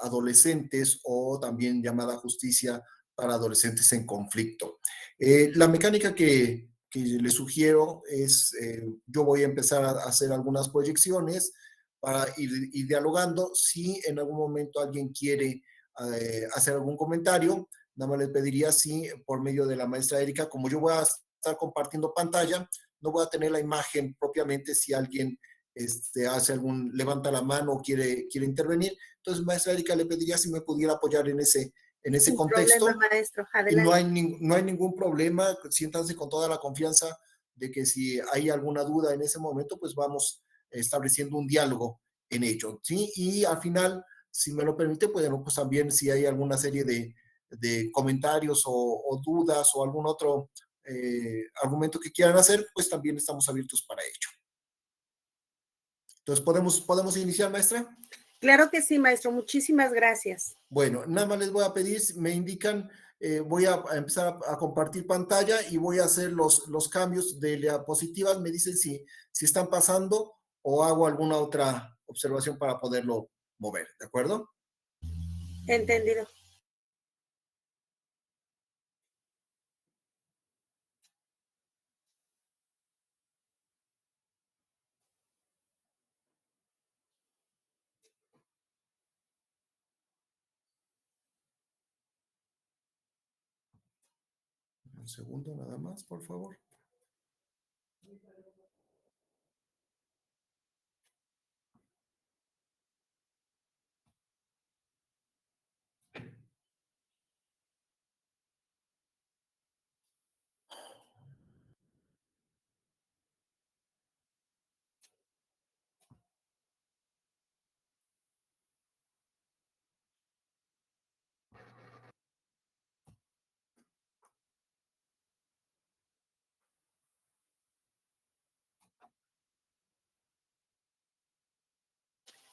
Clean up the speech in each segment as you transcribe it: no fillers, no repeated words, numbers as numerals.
adolescentes o también llamada justicia para adolescentes en conflicto. La mecánica que les sugiero es, yo voy a empezar a hacer algunas proyecciones para ir dialogando. Si en algún momento alguien quiere hacer algún comentario, nada más les pediría si por medio de la maestra Erika, como yo voy a estar compartiendo pantalla, no voy a tener la imagen propiamente si alguien hace levanta la mano o quiere intervenir. Entonces, maestra Erika, le pediría si me pudiera apoyar en ese Sin contexto. problema, maestro, Y no adelante. no hay ningún problema, siéntanse con toda la confianza de que si hay alguna duda en ese momento, pues vamos estableciendo un diálogo en ello, ¿sí? Y al final, si me lo permite, pues también si hay alguna serie de comentarios o dudas o algún otro argumento que quieran hacer, pues también estamos abiertos para ello. Entonces, ¿podemos iniciar, maestra? Claro que sí, maestro. Muchísimas gracias. Bueno, nada más les voy a pedir, me indican, voy a empezar a compartir pantalla y voy a hacer los cambios de diapositivas. Me dicen si están pasando o hago alguna otra observación para poderlo mover, ¿de acuerdo? Entendido. Un segundo nada más, por favor.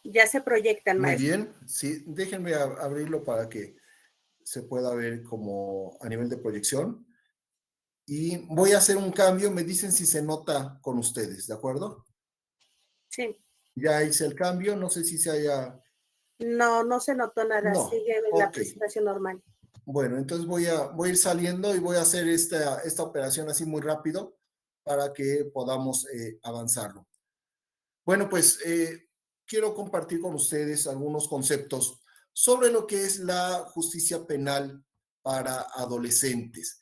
Ya se proyectan, Muy maestro. bien, sí, déjenme abrirlo para que se pueda ver como a nivel de proyección. Y voy a hacer un cambio, me dicen si se nota con ustedes, ¿de acuerdo? Sí. Ya hice el cambio, no sé si se haya... No, no se notó nada. No, Sigue la ok. presentación normal. Bueno, entonces voy a ir saliendo y voy a hacer esta operación así muy rápido para que podamos avanzarlo. Bueno, pues quiero compartir con ustedes algunos conceptos sobre lo que es la justicia penal para adolescentes.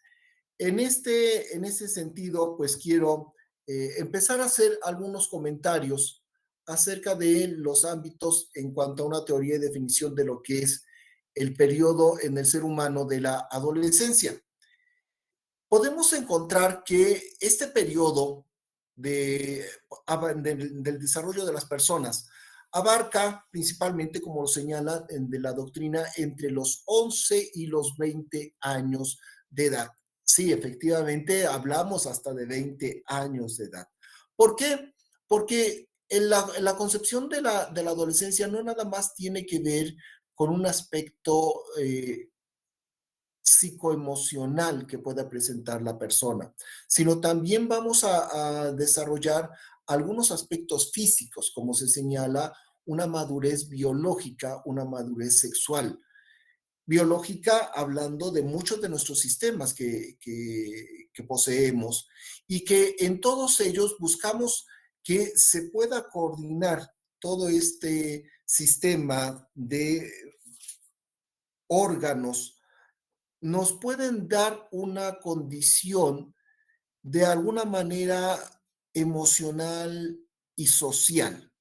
En ese sentido, pues quiero empezar a hacer algunos comentarios acerca de los ámbitos en cuanto a una teoría y definición de lo que es el periodo en el ser humano de la adolescencia. Podemos encontrar que este periodo del desarrollo de las personas abarca principalmente, como lo señala de la doctrina, entre los 11 y los 20 años de edad. Sí, efectivamente, hablamos hasta de 20 años de edad. ¿Por qué? Porque en la concepción de la adolescencia no nada más tiene que ver con un aspecto psicoemocional que pueda presentar la persona, sino también vamos a desarrollar algunos aspectos físicos, como se señala, una madurez biológica, una madurez sexual. Biológica, hablando de muchos de nuestros sistemas que poseemos y que en todos ellos buscamos que se pueda coordinar todo este sistema de órganos, nos pueden dar una condición de alguna manera emocional y social.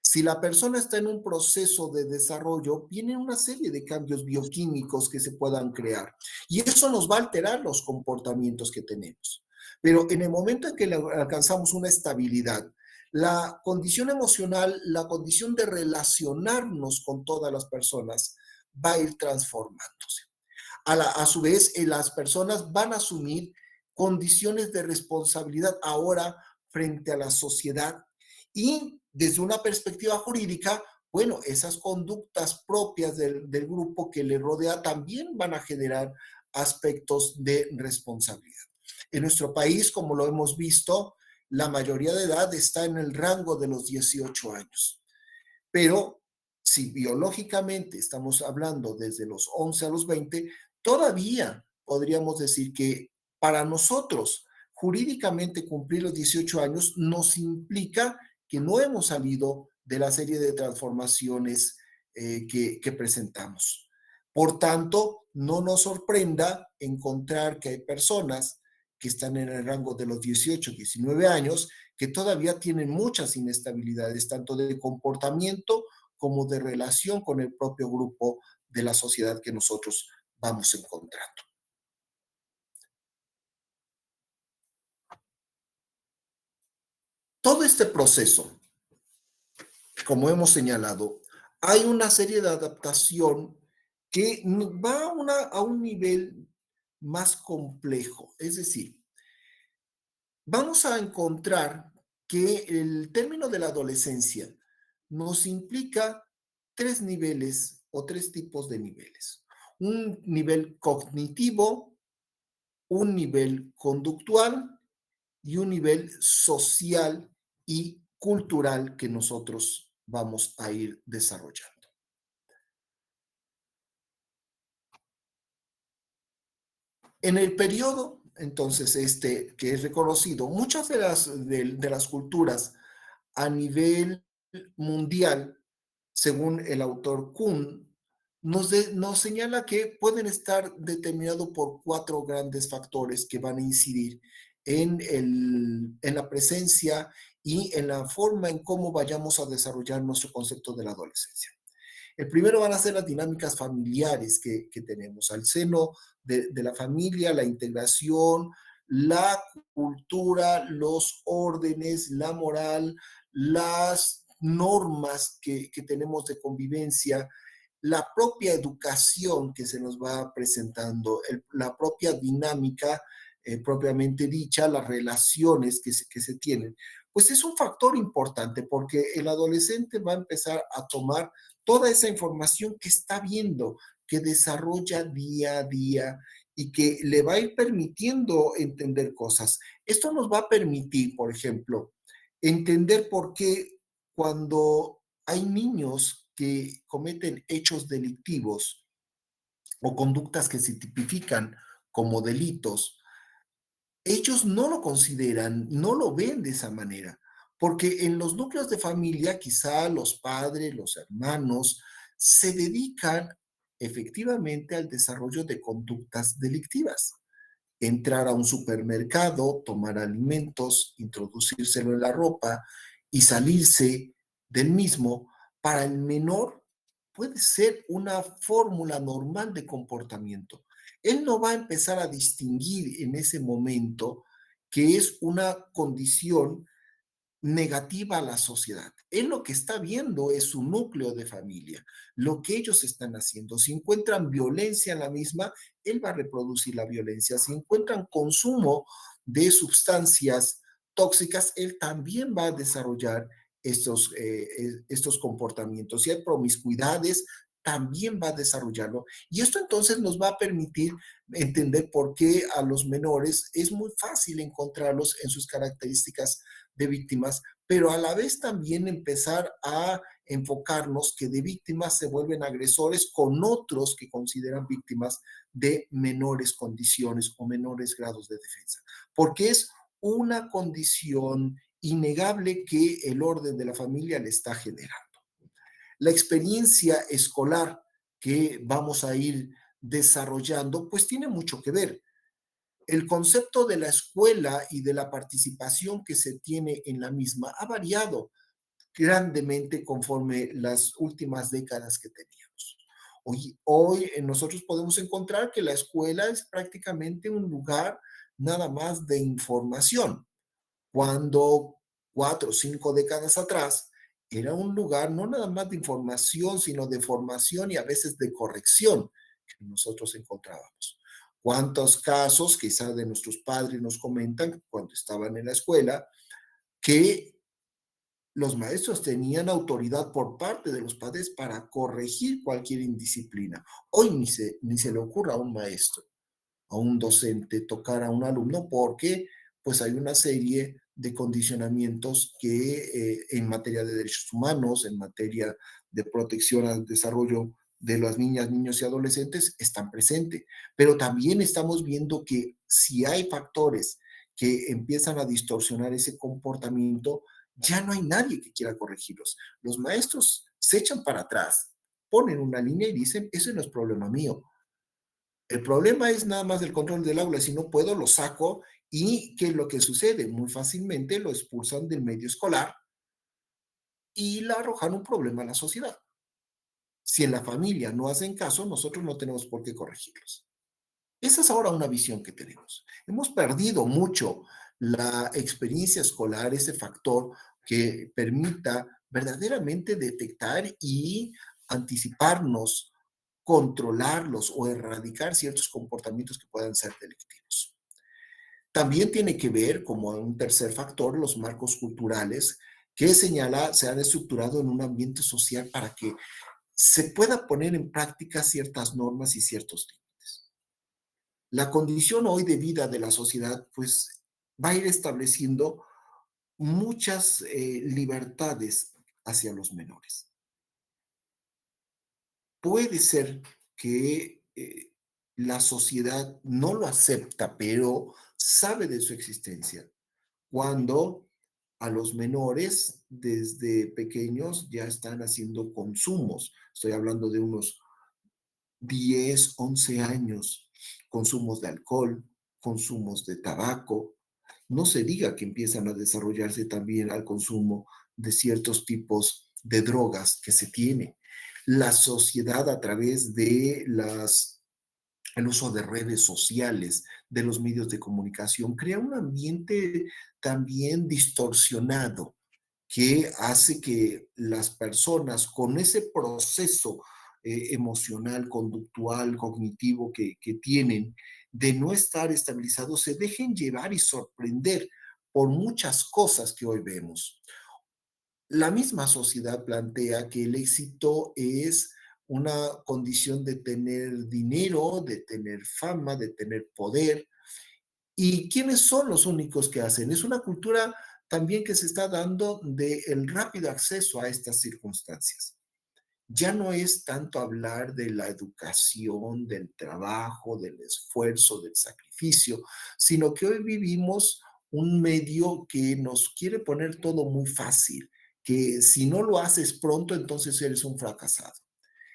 Si la persona está en un proceso de desarrollo, viene una serie de cambios bioquímicos que se puedan crear y eso nos va a alterar los comportamientos que tenemos. Pero en el momento en que alcanzamos una estabilidad, la condición emocional, la condición de relacionarnos con todas las personas va a ir transformándose. A su vez, las personas van a asumir condiciones de responsabilidad ahora frente a la sociedad y desde una perspectiva jurídica, bueno, esas conductas propias del grupo que le rodea también van a generar aspectos de responsabilidad. En nuestro país, como lo hemos visto, la mayoría de edad está en el rango de los 18 años, pero si biológicamente estamos hablando desde los 11 a los 20, todavía podríamos decir que para nosotros jurídicamente cumplir los 18 años nos implica que no hemos salido de la serie de transformaciones que presentamos. Por tanto, no nos sorprenda encontrar que hay personas que están en el rango de los 18, 19 años, que todavía tienen muchas inestabilidades, tanto de comportamiento como de relación con el propio grupo de la sociedad que nosotros vamos encontrando. Todo este proceso, como hemos señalado, hay una serie de adaptación que va a un nivel más complejo. Es decir, vamos a encontrar que el término de la adolescencia nos implica tres niveles o tres tipos de niveles. Un nivel cognitivo, un nivel conductual y un nivel social y cultural que nosotros vamos a ir desarrollando. En el periodo, entonces, este que es reconocido, muchas de las culturas a nivel mundial, según el autor Kuhn, nos señala que pueden estar determinados por cuatro grandes factores que van a incidir en la presencia y en la forma en cómo vayamos a desarrollar nuestro concepto de la adolescencia. El primero van a ser las dinámicas familiares que tenemos al seno de la familia, la integración, la cultura, los órdenes, la moral, las normas que tenemos de convivencia, la propia educación que se nos va presentando, la propia dinámica propiamente dicha, las relaciones que se tienen, pues es un factor importante porque el adolescente va a empezar a tomar toda esa información que está viendo, que desarrolla día a día y que le va a ir permitiendo entender cosas. Esto nos va a permitir, por ejemplo, entender por qué cuando hay niños que cometen hechos delictivos o conductas que se tipifican como delitos, ellos no lo consideran, no lo ven de esa manera, porque en los núcleos de familia quizá los padres, los hermanos, se dedican efectivamente al desarrollo de conductas delictivas. Entrar a un supermercado, tomar alimentos, introducírselo en la ropa y salirse del mismo, para el menor puede ser una fórmula normal de comportamiento. Él no va a empezar a distinguir en ese momento que es una condición negativa a la sociedad. Él lo que está viendo es su núcleo de familia, lo que ellos están haciendo. Si encuentran violencia en la misma, él va a reproducir la violencia. Si encuentran consumo de sustancias tóxicas, él también va a desarrollar estos comportamientos. Si hay promiscuidades, también va a desarrollarlo. Y esto entonces nos va a permitir entender por qué a los menores es muy fácil encontrarlos en sus características de víctimas, pero a la vez también empezar a enfocarnos que de víctimas se vuelven agresores con otros que consideran víctimas de menores condiciones o menores grados de defensa, porque es una condición innegable que el orden de la familia le está generando. La experiencia escolar que vamos a ir desarrollando, pues tiene mucho que ver. El concepto de la escuela y de la participación que se tiene en la misma ha variado grandemente conforme las últimas décadas que teníamos. Hoy nosotros podemos encontrar que la escuela es prácticamente un lugar nada más de información, cuando 4 o 5 décadas atrás era un lugar no nada más de información, sino de formación y a veces de corrección que nosotros encontrábamos. ¿Cuántos casos quizás de nuestros padres nos comentan cuando estaban en la escuela que los maestros tenían autoridad por parte de los padres para corregir cualquier indisciplina? Hoy ni se le ocurra a un maestro, a un docente tocar a un alumno porque pues hay una serie de condicionamientos que en materia de derechos humanos, en materia de protección al desarrollo de las niñas, niños y adolescentes están presentes, pero también estamos viendo que si hay factores que empiezan a distorsionar ese comportamiento, ya no hay nadie que quiera corregirlos. Los maestros se echan para atrás, ponen una línea y dicen, ese no es problema mío. El problema es nada más del control del aula. Si no puedo, lo saco. ¿Y qué es lo que sucede? Muy fácilmente lo expulsan del medio escolar y le arrojan un problema a la sociedad. Si en la familia no hacen caso, nosotros no tenemos por qué corregirlos. Esa es ahora una visión que tenemos. Hemos perdido mucho la experiencia escolar, ese factor que permita verdaderamente detectar y anticiparnos, controlarlos o erradicar ciertos comportamientos que puedan ser delictivos. También tiene que ver, como un tercer factor, los marcos culturales que señala se han estructurado en un ambiente social para que se pueda poner en práctica ciertas normas y ciertos límites. La condición hoy de vida de la sociedad, pues, va a ir estableciendo muchas libertades hacia los menores. Puede ser que la sociedad no lo acepta, pero sabe de su existencia. Cuando a los menores desde pequeños ya están haciendo consumos. Estoy hablando de unos 10, 11 años, consumos de alcohol, consumos de tabaco. No se diga que empiezan a desarrollarse también al consumo de ciertos tipos de drogas que se tiene. La sociedad a través de el uso de redes sociales, de los medios de comunicación, crea un ambiente también distorsionado que hace que las personas con ese proceso emocional, conductual, cognitivo que tienen de no estar estabilizados, se dejen llevar y sorprender por muchas cosas que hoy vemos. La misma sociedad plantea que el éxito es una condición de tener dinero, de tener fama, de tener poder. ¿Y quiénes son los únicos que hacen? Es una cultura también que se está dando del rápido acceso a estas circunstancias. Ya no es tanto hablar de la educación, del trabajo, del esfuerzo, del sacrificio, sino que hoy vivimos un medio que nos quiere poner todo muy fácil, que si no lo haces pronto, entonces eres un fracasado.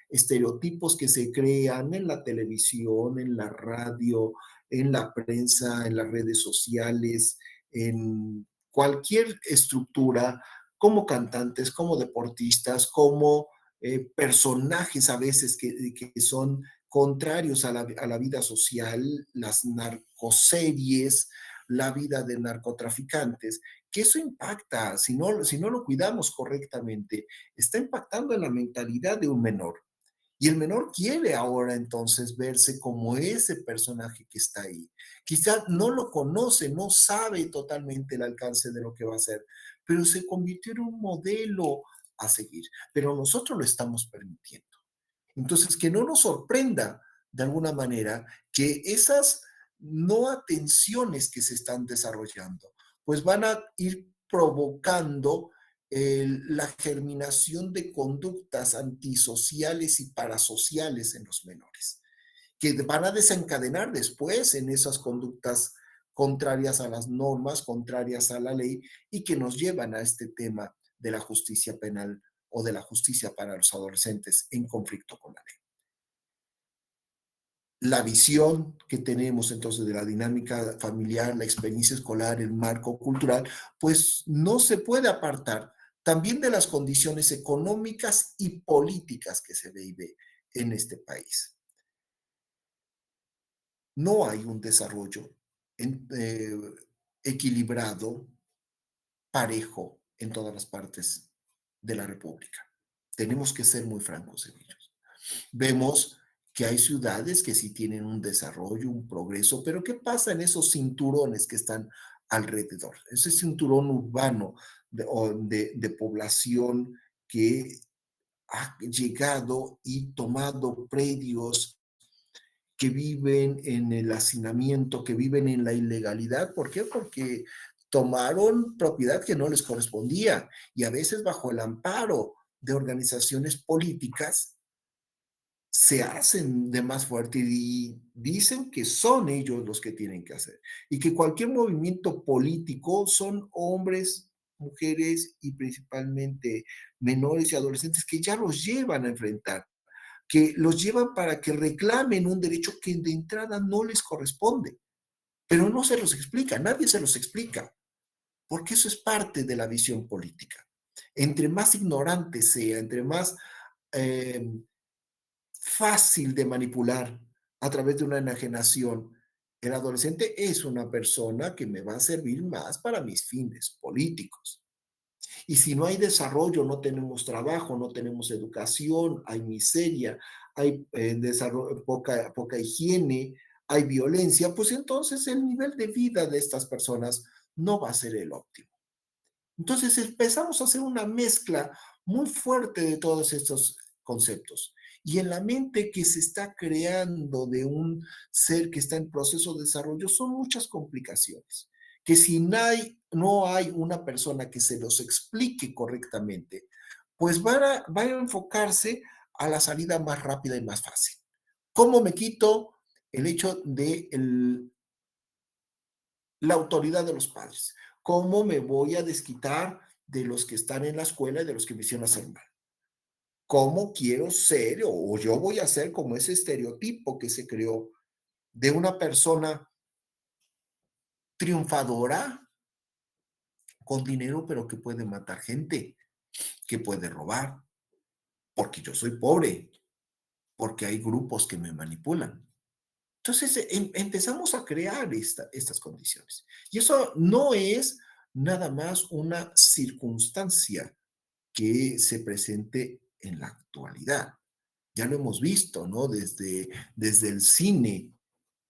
Estereotipos que se crean en la televisión, en la radio, en la prensa, en las redes sociales, en cualquier estructura, como cantantes, como deportistas, como personajes a veces que son contrarios a la vida social, las narcoseries, la vida de narcotraficantes, que eso impacta, si no lo cuidamos correctamente, está impactando en la mentalidad de un menor. Y el menor quiere ahora entonces verse como ese personaje que está ahí. Quizás no lo conoce, no sabe totalmente el alcance de lo que va a hacer, pero se convirtió en un modelo a seguir. Pero nosotros lo estamos permitiendo. Entonces, que no nos sorprenda de alguna manera que esas no atenciones que se están desarrollando, pues van a ir provocando la germinación de conductas antisociales y parasociales en los menores, que van a desencadenar después en esas conductas contrarias a las normas, contrarias a la ley y que nos llevan a este tema de la justicia penal o de la justicia para los adolescentes en conflicto con la ley. La visión que tenemos entonces de la dinámica familiar, la experiencia escolar, el marco cultural, pues no se puede apartar también de las condiciones económicas y políticas que se vive en este país. No hay un desarrollo en- eh, equilibrado, parejo en todas las partes de la República. Tenemos que ser muy francos en ello. Vemos que hay ciudades que sí tienen un desarrollo, un progreso, pero ¿qué pasa en esos cinturones que están alrededor? Ese cinturón urbano de población que ha llegado y tomado predios, que viven en el hacinamiento, que viven en la ilegalidad. ¿Por qué? Porque tomaron propiedad que no les correspondía y a veces bajo el amparo de organizaciones políticas se hacen de más fuerte y dicen que son ellos los que tienen que hacer. Y que cualquier movimiento político son hombres, mujeres y principalmente menores y adolescentes que ya los llevan a enfrentar, que los llevan para que reclamen un derecho que de entrada no les corresponde. Pero no se los explica, nadie se los explica, porque eso es parte de la visión política. Entre más ignorante sea, entre más eh, fácil de manipular a través de una enajenación, el adolescente es una persona que me va a servir más para mis fines políticos. Y si no hay desarrollo, no tenemos trabajo, no tenemos educación, hay miseria, hay poca higiene, hay violencia, pues entonces el nivel de vida de estas personas no va a ser el óptimo. Entonces empezamos a hacer una mezcla muy fuerte de todos estos conceptos. Y en la mente que se está creando de un ser que está en proceso de desarrollo son muchas complicaciones, que si no hay una persona que se los explique correctamente, pues van a enfocarse a la salida más rápida y más fácil. ¿Cómo me quito el hecho de la autoridad de los padres? ¿Cómo me voy a desquitar de los que están en la escuela y de los que me hicieron hacer mal? ¿Cómo quiero ser o yo voy a ser como ese estereotipo que se creó de una persona triunfadora con dinero, pero que puede matar gente, que puede robar, porque yo soy pobre, porque hay grupos que me manipulan? Entonces empezamos a crear estas condiciones. Y eso no es nada más una circunstancia que se presente en la actualidad. Ya lo hemos visto, ¿no? Desde el cine,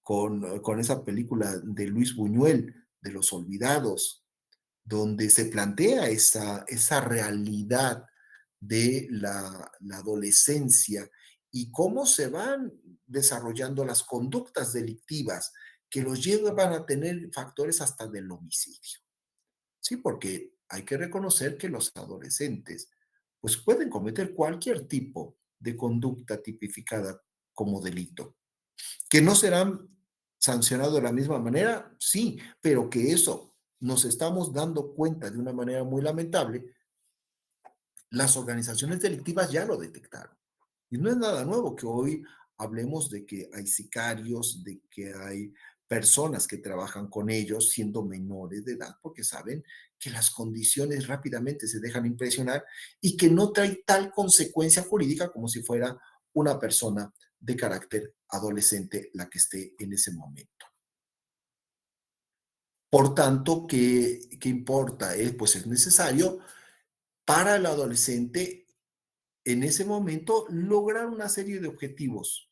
con esa película de Luis Buñuel, de Los Olvidados, donde se plantea esa realidad de la adolescencia y cómo se van desarrollando las conductas delictivas que los llevan a tener factores hasta del homicidio. Sí, porque hay que reconocer que los adolescentes pues pueden cometer cualquier tipo de conducta tipificada como delito. ¿Que no serán sancionados de la misma manera? Sí, pero que eso nos estamos dando cuenta de una manera muy lamentable, las organizaciones delictivas ya lo detectaron. Y no es nada nuevo que hoy hablemos de que hay sicarios, de que hay personas que trabajan con ellos siendo menores de edad, porque saben que las condiciones rápidamente se dejan impresionar y que no trae tal consecuencia jurídica como si fuera una persona de carácter adolescente la que esté en ese momento. Por tanto, ¿qué importa? Pues es necesario para el adolescente en ese momento lograr una serie de objetivos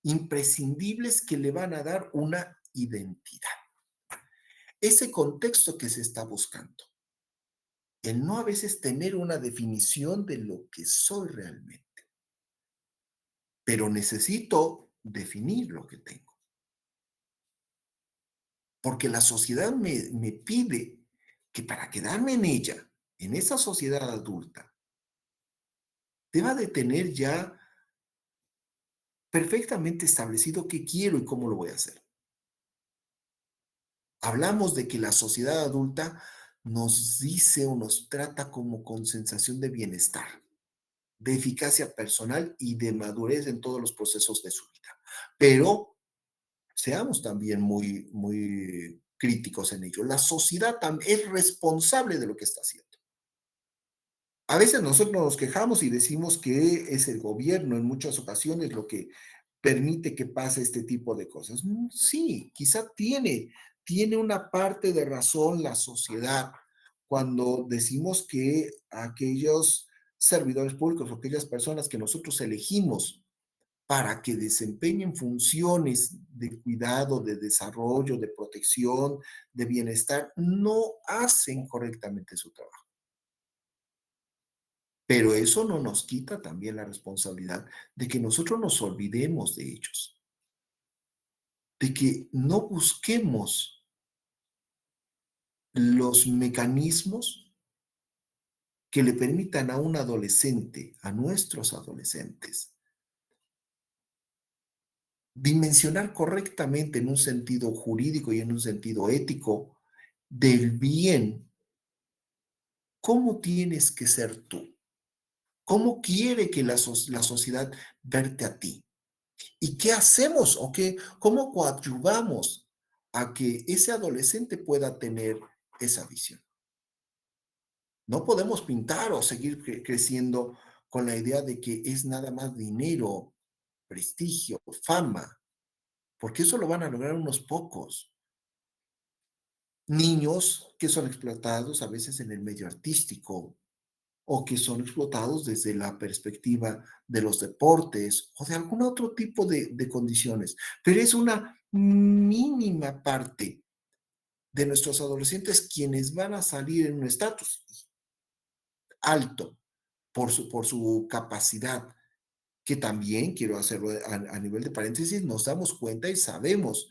imprescindibles que le van a dar una identidad. Ese contexto que se está buscando, el no a veces tener una definición de lo que soy realmente, pero necesito definir lo que tengo, porque la sociedad me pide que para quedarme en ella, en esa sociedad adulta, deba de tener ya perfectamente establecido qué quiero y cómo lo voy a hacer. Hablamos de que la sociedad adulta nos dice o nos trata como con sensación de bienestar, de eficacia personal y de madurez en todos los procesos de su vida. Pero seamos también muy críticos en ello. La sociedad es responsable de lo que está haciendo. A veces nosotros nos quejamos y decimos que es el gobierno en muchas ocasiones lo que permite que pase este tipo de cosas. Sí, quizá tiene una parte de razón la sociedad cuando decimos que aquellos servidores públicos o aquellas personas que nosotros elegimos para que desempeñen funciones de cuidado, de desarrollo, de protección, de bienestar, no hacen correctamente su trabajo. Pero eso no nos quita también la responsabilidad de que nosotros nos olvidemos de ellos, de que no busquemos los mecanismos que le permitan a un adolescente, a nuestros adolescentes, dimensionar correctamente en un sentido jurídico y en un sentido ético del bien, cómo tienes que ser tú, cómo quiere que la sociedad verte a ti y qué hacemos o qué, cómo coadyuvamos a que ese adolescente pueda tener esa visión. No podemos pintar o seguir creciendo con la idea de que es nada más dinero, prestigio, fama, porque eso lo van a lograr unos pocos. Niños que son explotados a veces en el medio artístico o que son explotados desde la perspectiva de los deportes o de algún otro tipo de condiciones. Pero es una mínima parte de nuestros adolescentes quienes van a salir en un estatus alto por su capacidad, que también, quiero hacerlo a nivel de paréntesis, nos damos cuenta y sabemos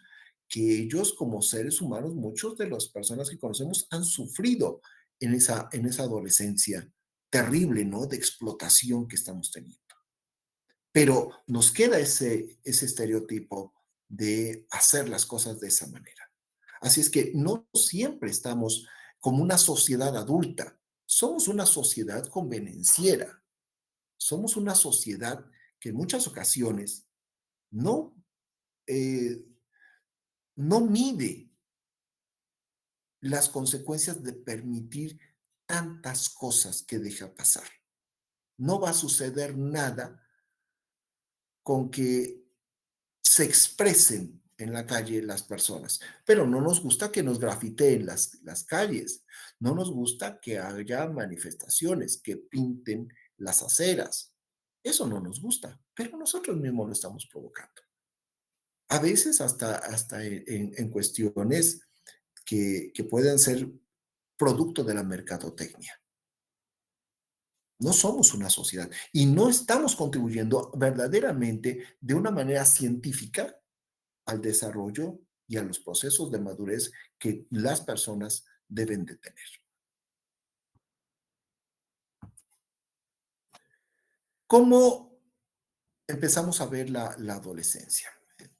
que ellos como seres humanos, muchos de las personas que conocemos han sufrido en esa adolescencia terrible, ¿no? De explotación que estamos teniendo. Pero nos queda ese estereotipo de hacer las cosas de esa manera. Así es que no siempre estamos como una sociedad adulta, somos una sociedad convenenciera, somos una sociedad que en muchas ocasiones no, eh, no mide las consecuencias de permitir tantas cosas que deja pasar. No va a suceder nada con que se expresen en la calle las personas, pero no nos gusta que nos grafiteen las calles, no nos gusta que haya manifestaciones, que pinten las aceras. Eso no nos gusta, pero nosotros mismos lo estamos provocando. A veces hasta en cuestiones que pueden ser producto de la mercadotecnia. No somos una sociedad y no estamos contribuyendo verdaderamente de una manera científica al desarrollo y a los procesos de madurez que las personas deben de tener. ¿Cómo empezamos a ver la adolescencia?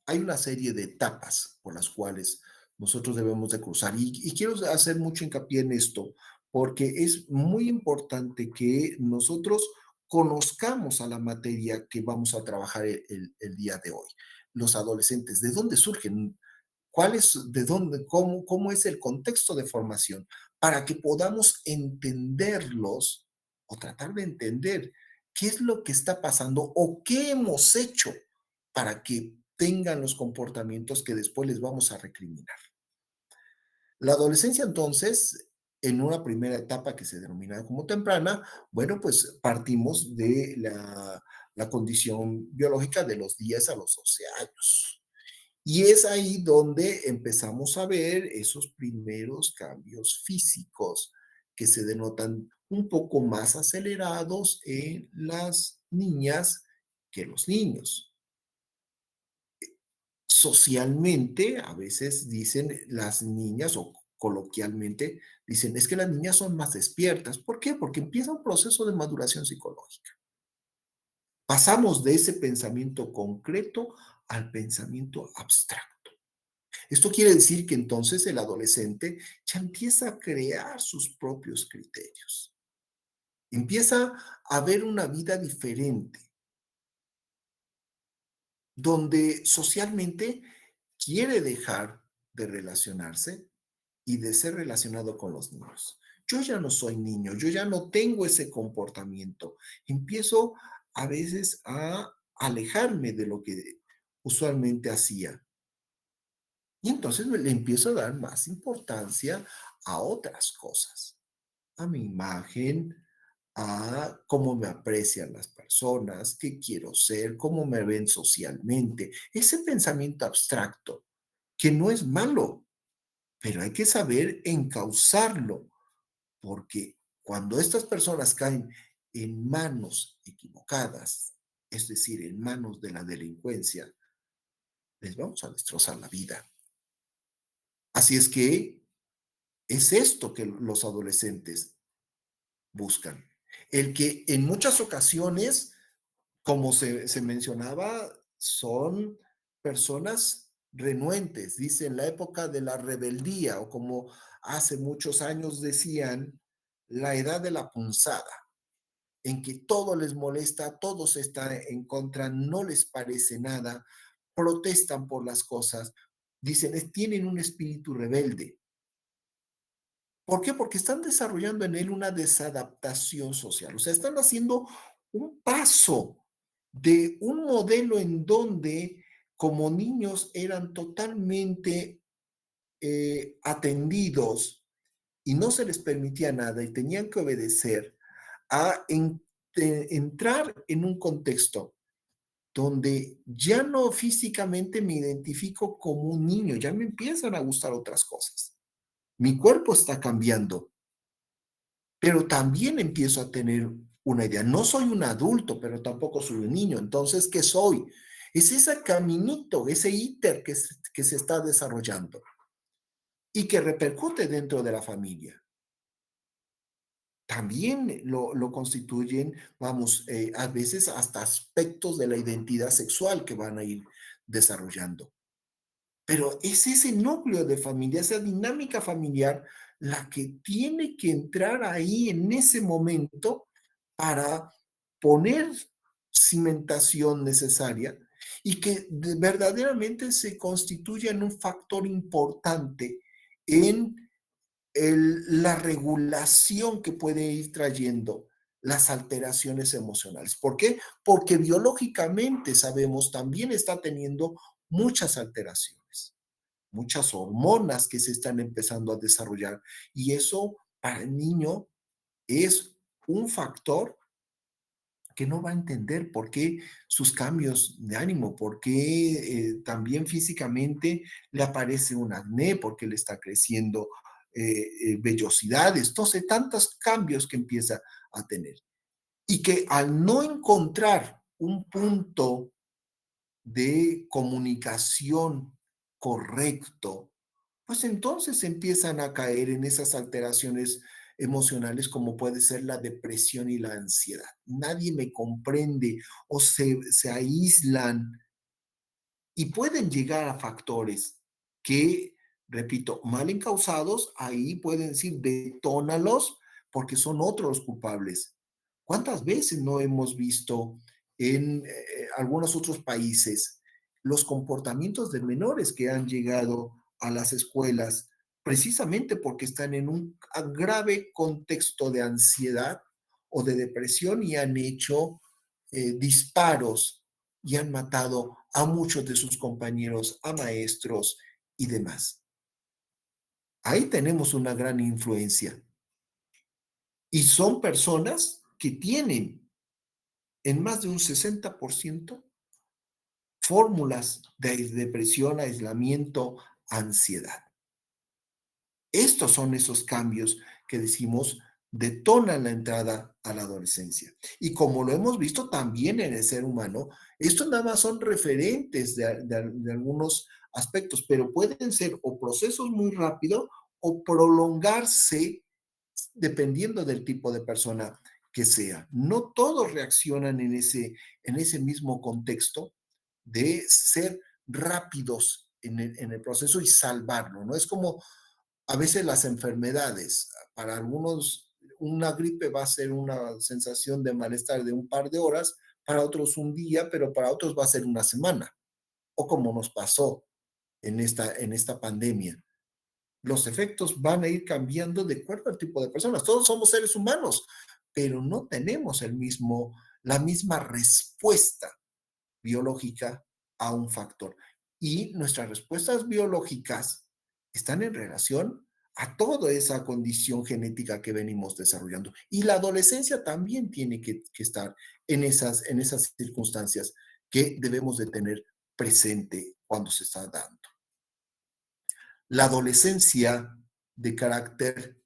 Hay una serie de etapas por las cuales nosotros debemos de cruzar y quiero hacer mucho hincapié en esto porque es muy importante que nosotros conozcamos a la materia que vamos a trabajar el día de hoy. Los adolescentes, ¿de dónde surgen? ¿Cuál es, de dónde, cómo es el contexto de formación? Para que podamos entenderlos o tratar de entender qué es lo que está pasando o qué hemos hecho para que tengan los comportamientos que después les vamos a recriminar. La adolescencia, entonces, en una primera etapa que se denomina como temprana, bueno, pues partimos de la condición biológica de los 10 a los 12 años. Y es ahí donde empezamos a ver esos primeros cambios físicos que se denotan un poco más acelerados en las niñas que los niños. Socialmente, a veces dicen las niñas o coloquialmente dicen, es que las niñas son más despiertas. ¿Por qué? Porque empieza un proceso de maduración psicológica. Pasamos de ese pensamiento concreto al pensamiento abstracto. Esto quiere decir que entonces el adolescente ya empieza a crear sus propios criterios, empieza a ver una vida diferente, donde socialmente quiere dejar de relacionarse y de ser relacionado con los niños. Yo ya no soy niño, yo ya no tengo ese comportamiento. Empiezo a veces a alejarme de lo que usualmente hacía. Y entonces le empiezo a dar más importancia a otras cosas, a mi imagen, a cómo me aprecian las personas, qué quiero ser, cómo me ven socialmente. Ese pensamiento abstracto, que no es malo, pero hay que saber encauzarlo, porque cuando estas personas caen en manos equivocadas, es decir, en manos de la delincuencia, les vamos a destrozar la vida. Así es que es esto que los adolescentes buscan. el que en muchas ocasiones, como se mencionaba, son personas renuentes, dice en la época de la rebeldía, o como hace muchos años decían, la edad de la punzada, en que todo les molesta, todo se está en contra, no les parece nada, protestan por las cosas, dicen, tienen un espíritu rebelde. ¿Por qué? Porque están desarrollando en él una desadaptación social, o sea, están haciendo un paso de un modelo en donde como niños eran totalmente atendidos y no se les permitía nada y tenían que obedecer a entrar en un contexto donde ya no físicamente me identifico como un niño, ya me empiezan a gustar otras cosas. Mi cuerpo está cambiando, pero también empiezo a tener una idea. No soy un adulto, pero tampoco soy un niño. Entonces, ¿qué soy? Es ese caminito, ese íter que se está desarrollando y que repercute dentro de la familia. También lo constituyen, vamos, a veces hasta aspectos de la identidad sexual que van a ir desarrollando. Pero es ese núcleo de familia, esa dinámica familiar, la que tiene que entrar ahí en ese momento para poner cimentación necesaria y que verdaderamente se constituya en un factor importante en la regulación que puede ir trayendo las alteraciones emocionales. ¿Por qué? Porque biológicamente sabemos también está teniendo muchas alteraciones, muchas hormonas que se están empezando a desarrollar y eso para el niño es un factor que no va a entender por qué sus cambios de ánimo, por qué también físicamente le aparece un acné, porque le está creciendo vellosidades, entonces tantos cambios que empieza a tener. Y que al no encontrar un punto de comunicación correcto, pues entonces empiezan a caer en esas alteraciones emocionales como puede ser la depresión y la ansiedad. Nadie me comprende o se aíslan y pueden llegar a factores que, repito, mal encausados, ahí pueden decir, detónalos porque son otros los culpables. ¿Cuántas veces no hemos visto en algunos otros países los comportamientos de menores que han llegado a las escuelas precisamente porque están en un grave contexto de ansiedad o de depresión y han hecho disparos y han matado a muchos de sus compañeros, a maestros y demás? Ahí tenemos una gran influencia. Y son personas que tienen en más de un 60% fórmulas de depresión, aislamiento, ansiedad. Estos son esos cambios que decimos detonan la entrada a la adolescencia. Y como lo hemos visto también en el ser humano, estos nada más son referentes de algunos aspectos, pero pueden ser o procesos muy rápidos o prolongarse dependiendo del tipo de persona que sea. No todos reaccionan en ese mismo contexto de ser rápidos en el proceso y salvarlo, ¿no? Es como a veces las enfermedades, para algunos una gripe va a ser una sensación de malestar de un par de horas, para otros un día, pero para otros va a ser una semana, o como nos pasó en esta pandemia. Los efectos van a ir cambiando de acuerdo al tipo de personas. Todos somos seres humanos, pero no tenemos la misma respuesta biológica a un factor. Y nuestras respuestas biológicas están en relación a toda esa condición genética que venimos desarrollando. Y la adolescencia también tiene que estar en esas circunstancias que debemos de tener presente cuando se está dando. La adolescencia de carácter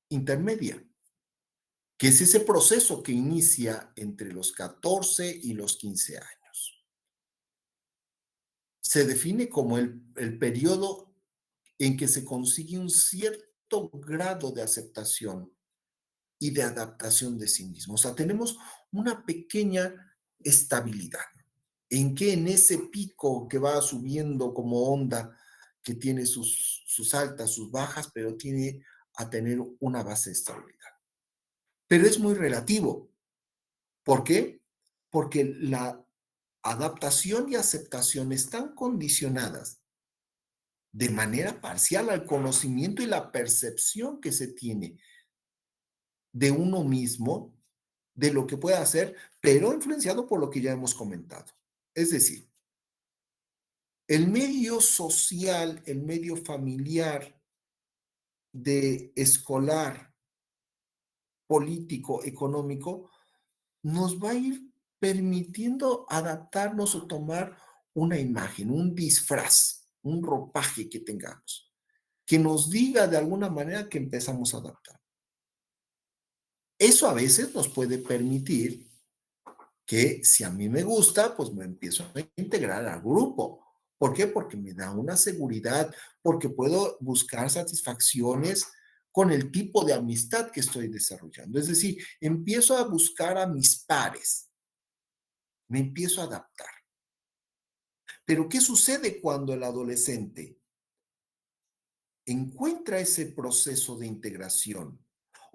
intermedia, que es ese proceso que inicia entre los 14 y los 15 años. Se define como el periodo en que se consigue un cierto grado de aceptación y de adaptación de sí mismo. O sea, tenemos una pequeña estabilidad. ¿En qué? En ese pico que va subiendo como onda, que tiene sus altas, sus bajas, pero tiene a tener una base de estabilidad. Pero es muy relativo. ¿Por qué? Porque la adaptación y aceptación están condicionadas de manera parcial al conocimiento y la percepción que se tiene de uno mismo, de lo que puede hacer, pero influenciado por lo que ya hemos comentado. Es decir, el medio social, el medio familiar, de escolar, político, económico, nos va a ir permitiendo adaptarnos o tomar una imagen, un disfraz, un ropaje que tengamos, que nos diga de alguna manera que empezamos a adaptar. Eso a veces nos puede permitir que si a mí me gusta, pues me empiezo a integrar al grupo. ¿Por qué? Porque me da una seguridad, porque puedo buscar satisfacciones con el tipo de amistad que estoy desarrollando. Es decir, empiezo a buscar a mis pares, me empiezo a adaptar. Pero ¿qué sucede cuando el adolescente encuentra ese proceso de integración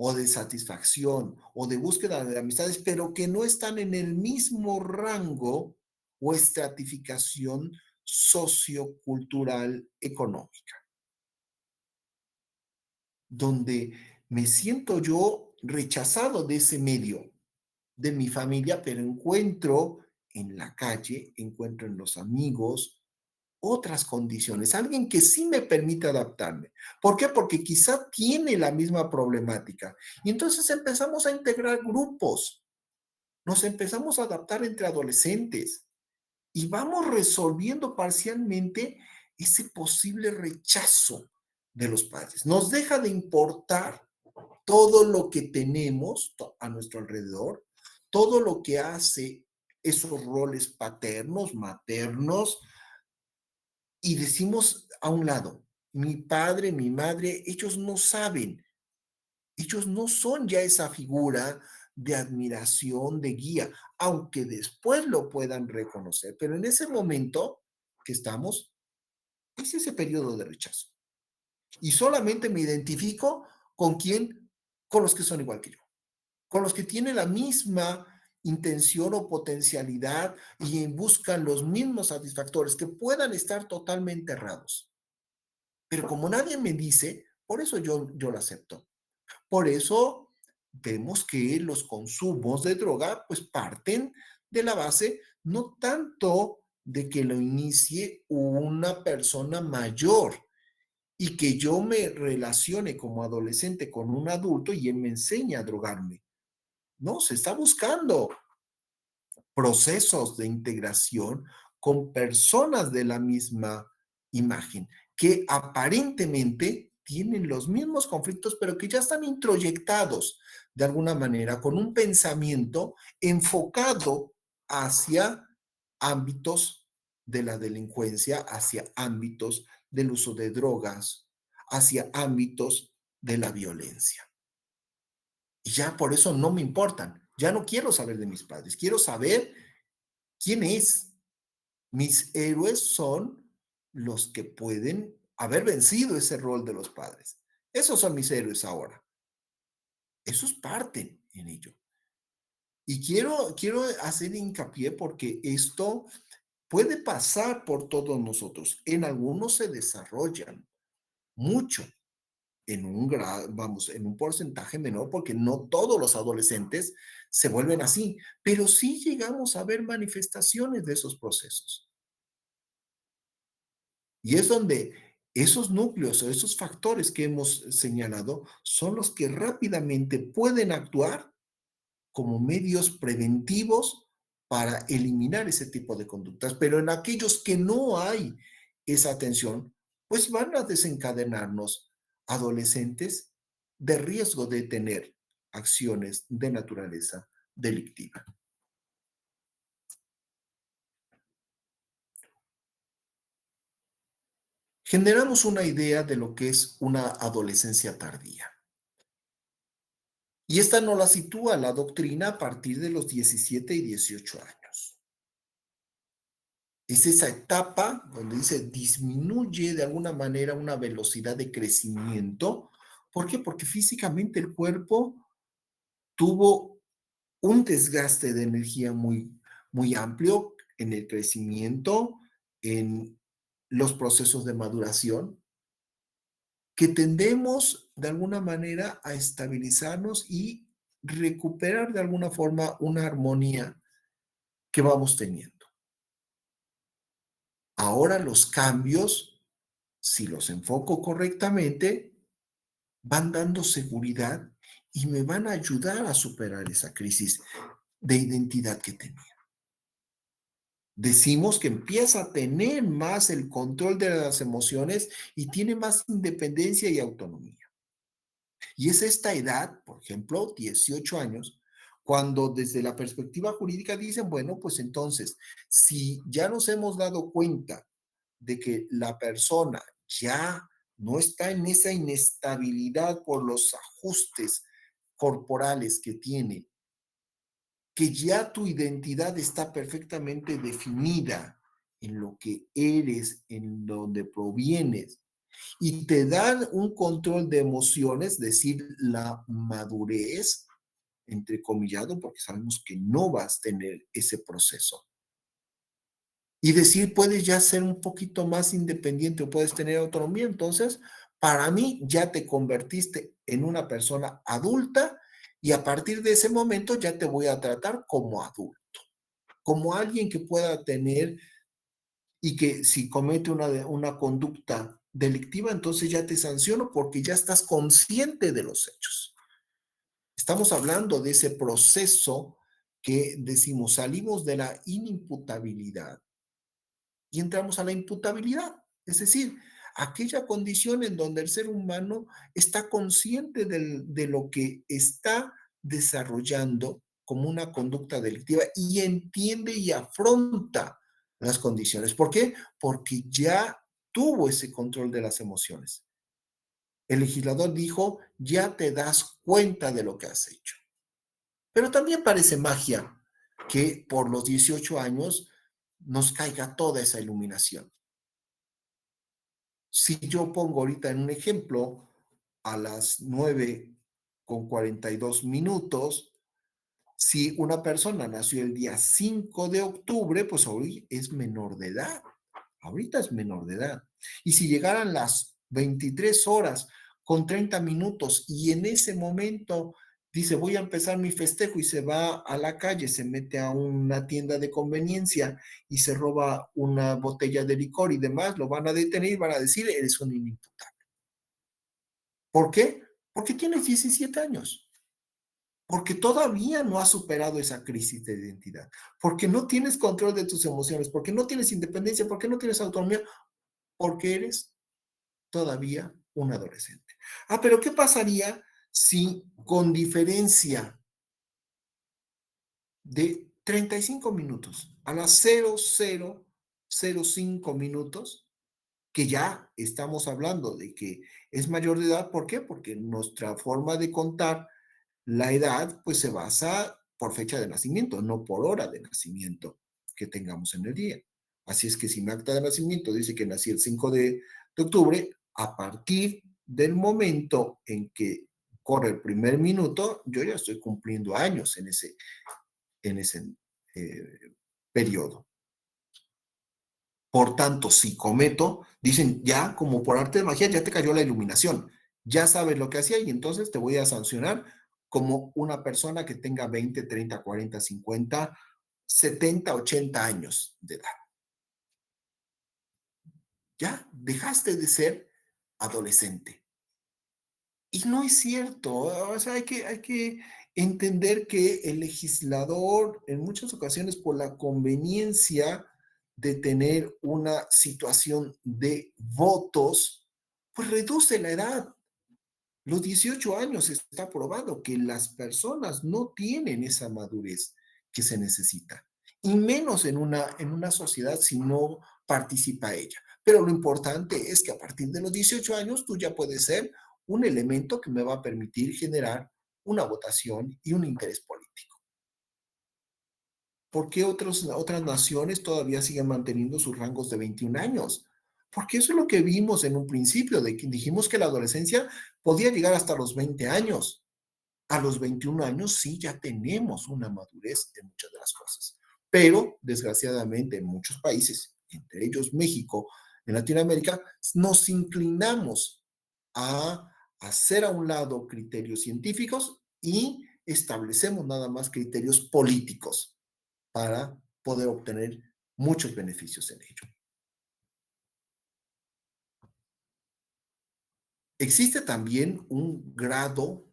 o de satisfacción o de búsqueda de amistades, pero que no están en el mismo rango o estratificación sociocultural económica, donde me siento yo rechazado de ese medio, de mi familia, pero encuentro en la calle, encuentro en los amigos, otras condiciones, alguien que sí me permite adaptarme. ¿Por qué? Porque quizá tiene la misma problemática. Y entonces empezamos a integrar grupos, nos empezamos a adaptar entre adolescentes y vamos resolviendo parcialmente ese posible rechazo de los padres. Nos deja de importar todo lo que tenemos a nuestro alrededor, todo lo que hace esos roles paternos, maternos, y decimos a un lado, mi padre, mi madre, ellos no saben, ellos no son ya esa figura de admiración, de guía, aunque después lo puedan reconocer, pero en ese momento que estamos, es ese periodo de rechazo. Y solamente me identifico con quién, con los que son igual que yo, con los que tienen la misma intención o potencialidad y buscan los mismos satisfactores, que puedan estar totalmente errados. Pero como nadie me dice, por eso yo lo acepto. Por eso vemos que los consumos de droga pues parten de la base no tanto de que lo inicie una persona mayor y que yo me relacione como adolescente con un adulto y él me enseñe a drogarme. No, se está buscando procesos de integración con personas de la misma imagen, que aparentemente tienen los mismos conflictos, pero que ya están introyectados de alguna manera con un pensamiento enfocado hacia ámbitos de la delincuencia, hacia ámbitos del uso de drogas, hacia ámbitos de la violencia. Y ya por eso no me importan. Ya no quiero saber de mis padres, quiero saber quién es. Mis héroes son los que pueden haber vencido ese rol de los padres. Esos son mis héroes ahora. Esos parten en ello. Y quiero hacer hincapié porque esto puede pasar por todos nosotros. En algunos se desarrollan mucho, en un grado, vamos, en un porcentaje menor, porque no todos los adolescentes se vuelven así, pero sí llegamos a ver manifestaciones de esos procesos. Y es donde esos núcleos o esos factores que hemos señalado son los que rápidamente pueden actuar como medios preventivos para eliminar ese tipo de conductas. Pero en aquellos que no hay esa atención, pues van a desencadenarnos adolescentes de riesgo de tener acciones de naturaleza delictiva. Generamos una idea de lo que es una adolescencia tardía. Y esta no la sitúa la doctrina a partir de los 17 y 18 años. Es esa etapa donde dice disminuye de alguna manera una velocidad de crecimiento. ¿Por qué? Porque físicamente el cuerpo tuvo un desgaste de energía muy amplio en el crecimiento, en los procesos de maduración, que tendemos de alguna manera a estabilizarnos y recuperar de alguna forma una armonía que vamos teniendo. Ahora los cambios, si los enfoco correctamente, van dando seguridad y me van a ayudar a superar esa crisis de identidad que tenía. Decimos que empieza a tener más el control de las emociones y tiene más independencia y autonomía. Y es esta edad, por ejemplo, 18 años, cuando desde la perspectiva jurídica dicen, bueno, pues entonces, si ya nos hemos dado cuenta de que la persona ya no está en esa inestabilidad por los ajustes corporales que tiene, que ya tu identidad está perfectamente definida en lo que eres, en donde provienes, y te dan un control de emociones, es decir, la madurez, entrecomillado, porque sabemos que no vas a tener ese proceso. Y decir, puedes ya ser un poquito más independiente o puedes tener autonomía. Entonces, para mí, ya te convertiste en una persona adulta y a partir de ese momento ya te voy a tratar como adulto, como alguien que pueda tener y que si comete una conducta delictiva, entonces ya te sanciono porque ya estás consciente de los hechos. Estamos hablando de ese proceso que decimos, salimos de la inimputabilidad y entramos a la imputabilidad, es decir, aquella condición en donde el ser humano está consciente de lo que está desarrollando como una conducta delictiva y entiende y afronta las condiciones. ¿Por qué? Porque ya tuvo ese control de las emociones. El legislador dijo, ya te das cuenta de lo que has hecho. Pero también parece magia que por los 18 años nos caiga toda esa iluminación. Si yo pongo ahorita en un ejemplo, a las 9:42, si una persona nació el día 5 de octubre, pues hoy es menor de edad. Ahorita es menor de edad. Y si llegaran las 23:30 y en ese momento dice, voy a empezar mi festejo y se va a la calle, se mete a una tienda de conveniencia y se roba una botella de licor y demás, lo van a detener y van a decir, eres un inimputable. ¿Por qué? Porque tienes 17 años. Porque todavía no has superado esa crisis de identidad. Porque no tienes control de tus emociones. Porque no tienes independencia. Porque no tienes autonomía. Porque eres todavía un adolescente. Pero ¿qué pasaría si con diferencia de 35 minutos a las 00:05, que ya estamos hablando de que es mayor de edad? ¿Por qué? Porque nuestra forma de contar la edad, pues se basa por fecha de nacimiento, no por hora de nacimiento que tengamos en el día. Así es que si mi acta de nacimiento dice que nací el 5 de octubre, a partir del momento en que corre el primer minuto, yo ya estoy cumpliendo años en ese periodo. Por tanto, si cometo, dicen ya como por arte de magia, ya te cayó la iluminación, ya sabes lo que hacía y entonces te voy a sancionar como una persona que tenga 20, 30, 40, 50, 70, 80 años de edad. Ya dejaste de ser adolescente. Y no es cierto, o sea, hay que entender que el legislador en muchas ocasiones por la conveniencia de tener una situación de votos, pues reduce la edad. Los 18 años está probado que las personas no tienen esa madurez que se necesita, y menos en una sociedad si no participa ella. Pero lo importante es que a partir de los 18 años tú ya puedes ser un elemento que me va a permitir generar una votación y un interés político. ¿Por qué otras naciones todavía siguen manteniendo sus rangos de 21 años? Porque eso es lo que vimos en un principio, de que dijimos que la adolescencia podía llegar hasta los 20 años. A los 21 años sí ya tenemos una madurez de muchas de las cosas. Pero, desgraciadamente, en muchos países, entre ellos México, en Latinoamérica, nos inclinamos a hacer a un lado criterios científicos y establecemos nada más criterios políticos para poder obtener muchos beneficios en ello. Existe también un grado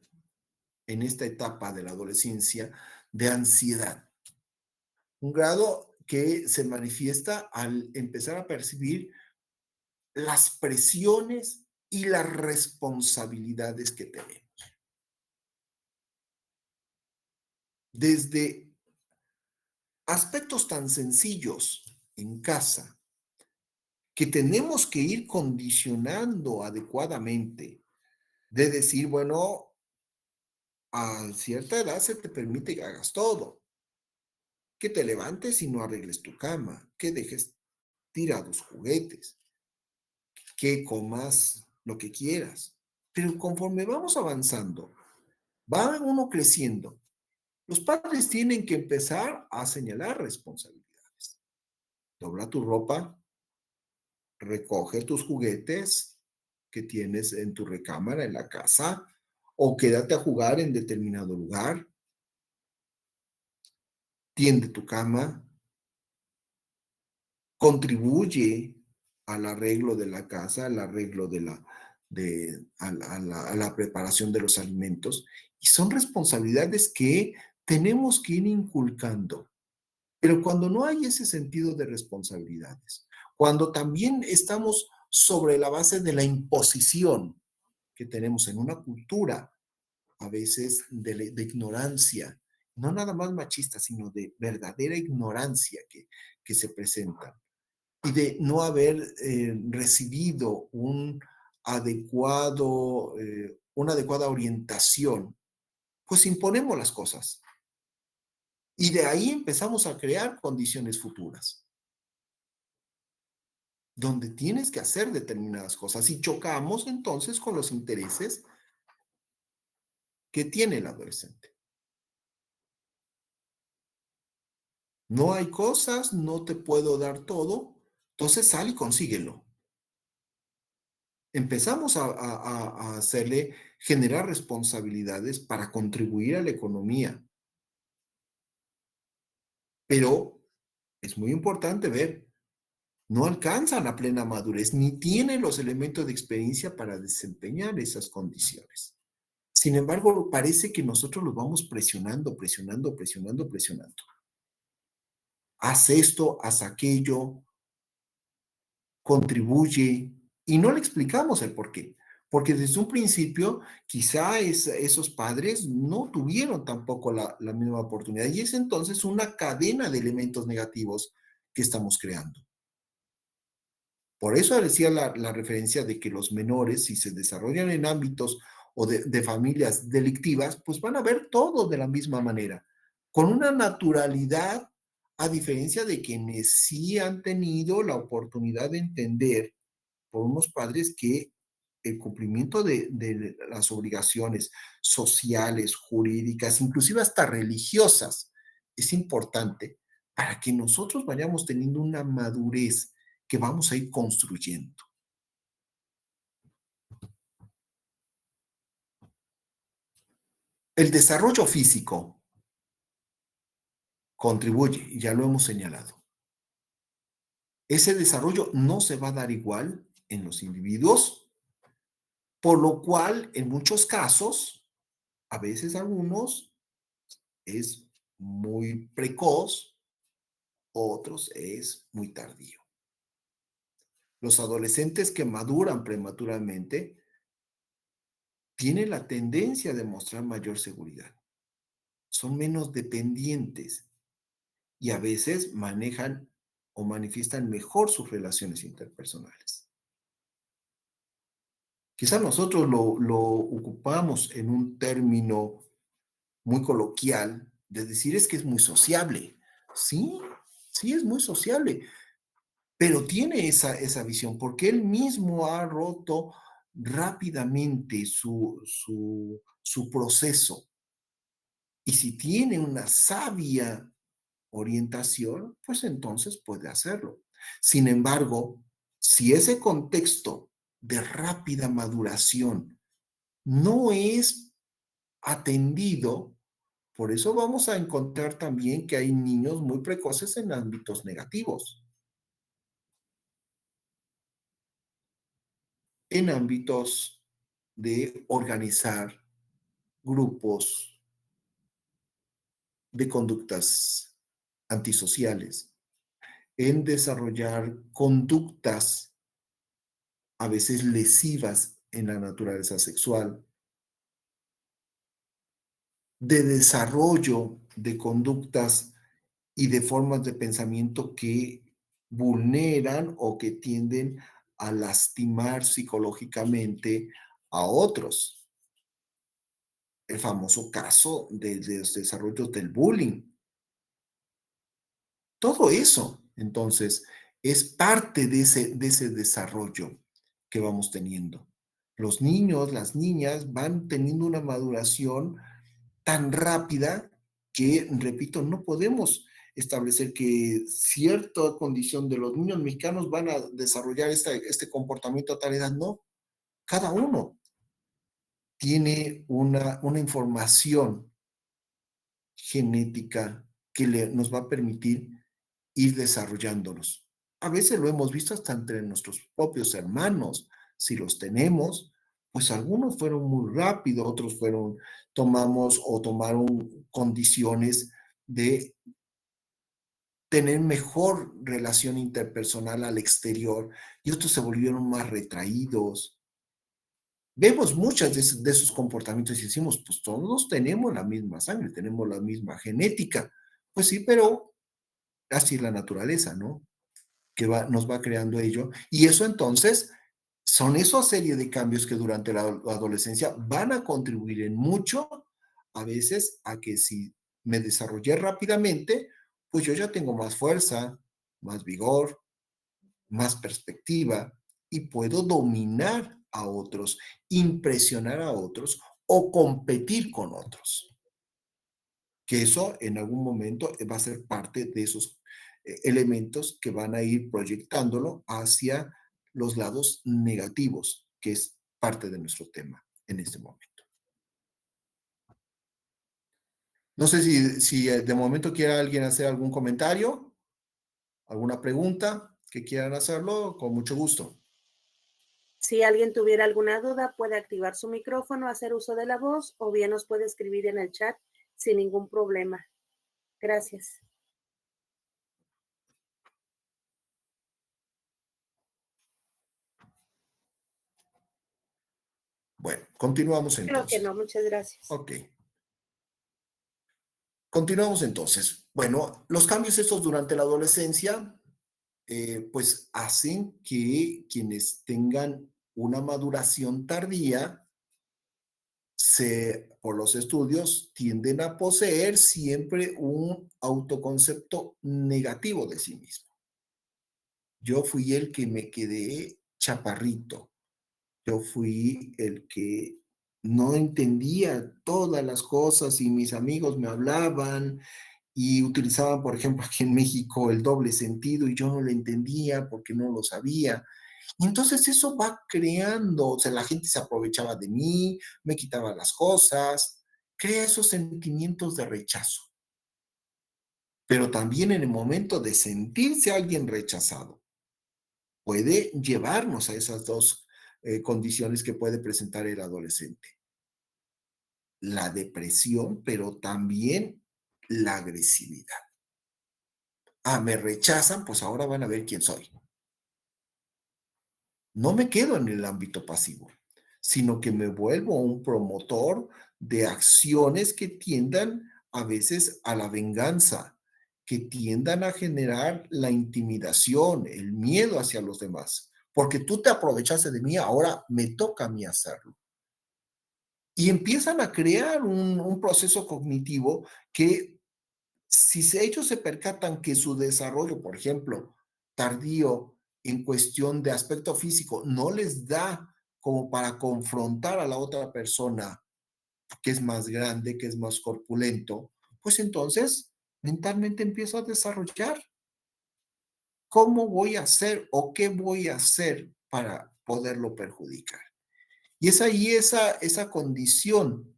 en esta etapa de la adolescencia de ansiedad, un grado que se manifiesta al empezar a percibir las presiones y las responsabilidades que tenemos. Desde aspectos tan sencillos en casa que tenemos que ir condicionando adecuadamente, de decir, bueno, a cierta edad se te permite que hagas todo, que te levantes y no arregles tu cama, que dejes tirados juguetes, que comas lo que quieras. Pero conforme vamos avanzando, va uno creciendo. Los padres tienen que empezar a señalar responsabilidades. Dobla tu ropa, recoge tus juguetes que tienes en tu recámara en la casa o quédate a jugar en determinado lugar, tiende tu cama, contribuye al arreglo de la casa, al arreglo a la preparación de los alimentos. Y son responsabilidades que tenemos que ir inculcando. Pero cuando no hay ese sentido de responsabilidades, cuando también estamos sobre la base de la imposición que tenemos en una cultura, a veces de ignorancia, no nada más machista, sino de verdadera ignorancia que se presenta y de no haber recibido una adecuada orientación, pues imponemos las cosas. Y de ahí empezamos a crear condiciones futuras, donde tienes que hacer determinadas cosas y chocamos entonces con los intereses que tiene el adolescente. No hay cosas, no te puedo dar todo, entonces sal y consíguelo. Empezamos a hacerle generar responsabilidades para contribuir a la economía. Pero es muy importante ver, no alcanzan la plena madurez ni tienen los elementos de experiencia para desempeñar esas condiciones. Sin embargo, parece que nosotros los vamos presionando, presionando, presionando, presionando. Haz esto, haz aquello, contribuye, y no le explicamos el por qué. Porque desde un principio, quizá esos padres no tuvieron tampoco la misma oportunidad. Y es entonces una cadena de elementos negativos que estamos creando. Por eso decía la referencia de que los menores, si se desarrollan en ámbitos o de familias delictivas, pues van a ver todo de la misma manera, con una naturalidad, a diferencia de quienes sí han tenido la oportunidad de entender por unos padres que el cumplimiento de las obligaciones sociales, jurídicas, inclusive hasta religiosas, es importante para que nosotros vayamos teniendo una madurez que vamos a ir construyendo. El desarrollo físico contribuye, y ya lo hemos señalado. Ese desarrollo no se va a dar igual en los individuos, por lo cual en muchos casos, a veces algunos es muy precoz, otros es muy tardío. Los adolescentes que maduran prematuramente tienen la tendencia a demostrar mayor seguridad, son menos dependientes y a veces manejan o manifiestan mejor sus relaciones interpersonales. Quizá nosotros lo ocupamos en un término muy coloquial de decir es que es muy sociable. Sí, sí es muy sociable, pero tiene esa visión porque él mismo ha roto rápidamente su proceso. Y si tiene una sabia orientación, pues entonces puede hacerlo. Sin embargo, si ese contexto de rápida maduración no es atendido, por eso vamos a encontrar también que hay niños muy precoces en ámbitos negativos, en ámbitos de organizar grupos de conductas antisociales, en desarrollar conductas a veces lesivas en la naturaleza sexual, de desarrollo de conductas y de formas de pensamiento que vulneran o que tienden a lastimar psicológicamente a otros. El famoso caso de los desarrollos del bullying. Todo eso, entonces, es parte de ese desarrollo que vamos teniendo. Los niños, las niñas van teniendo una maduración tan rápida que, repito, no podemos establecer que cierta condición de los niños mexicanos van a desarrollar este comportamiento a tal edad. No, cada uno tiene una información genética que nos va a permitir ir desarrollándolos. A veces lo hemos visto hasta entre nuestros propios hermanos. Si los tenemos, pues algunos fueron muy rápidos, otros tomamos o tomaron condiciones de tener mejor relación interpersonal al exterior y otros se volvieron más retraídos. Vemos muchas de esos comportamientos y decimos, pues todos tenemos la misma sangre, tenemos la misma genética. Pues sí, pero así es la naturaleza, ¿no? Que nos va creando ello. Y eso entonces son esa serie de cambios que durante la adolescencia van a contribuir en mucho, a veces, a que si me desarrollé rápidamente, pues yo ya tengo más fuerza, más vigor, más perspectiva y puedo dominar a otros, impresionar a otros o competir con otros. Que eso en algún momento va a ser parte de esos elementos que van a ir proyectándolo hacia los lados negativos, que es parte de nuestro tema en este momento. No sé si de momento quiera alguien hacer algún comentario, alguna pregunta que quieran hacerlo, con mucho gusto. Si alguien tuviera alguna duda, puede activar su micrófono, hacer uso de la voz o bien nos puede escribir en el chat sin ningún problema. Gracias. Bueno, continuamos Creo que entonces. no, muchas gracias. Ok, continuamos entonces. Bueno, los cambios estos durante la adolescencia pues hacen que quienes tengan una maduración tardía, por los estudios, tienden a poseer siempre un autoconcepto negativo de sí mismo. Yo fui el que me quedé chaparrito. Yo fui el que no entendía todas las cosas y mis amigos me hablaban y utilizaban, por ejemplo, aquí en México el doble sentido y yo no lo entendía porque no lo sabía. Y entonces eso va creando, o sea, la gente se aprovechaba de mí, me quitaba las cosas, crea esos sentimientos de rechazo. Pero también en el momento de sentirse alguien rechazado, puede llevarnos a esas dos condiciones que puede presentar el adolescente. La depresión, pero también la agresividad. Ah, me rechazan, pues ahora van a ver quién soy. No me quedo en el ámbito pasivo, sino que me vuelvo un promotor de acciones que tiendan a veces a la venganza, que tiendan a generar la intimidación, el miedo hacia los demás. Porque tú te aprovechaste de mí, ahora me toca a mí hacerlo. y empiezan a crear un proceso cognitivo que si ellos se percatan que su desarrollo, por ejemplo, tardío en cuestión de aspecto físico, no les da como para confrontar a la otra persona que es más grande, que es más corpulento, pues entonces mentalmente empiezo a desarrollar cómo voy a hacer o qué voy a hacer para poderlo perjudicar. Y es ahí esa condición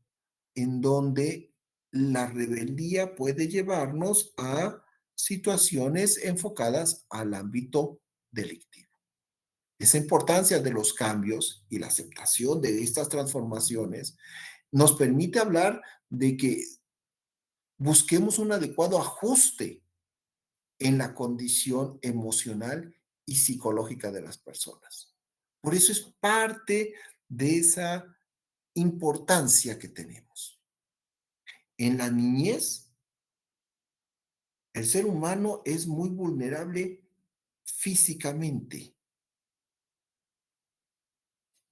en donde la rebeldía puede llevarnos a situaciones enfocadas al ámbito delictivo. Esa importancia de los cambios y la aceptación de estas transformaciones nos permite hablar de que busquemos un adecuado ajuste en la condición emocional y psicológica de las personas. Por eso es parte de esa importancia que tenemos. En la niñez, el ser humano es muy vulnerable físicamente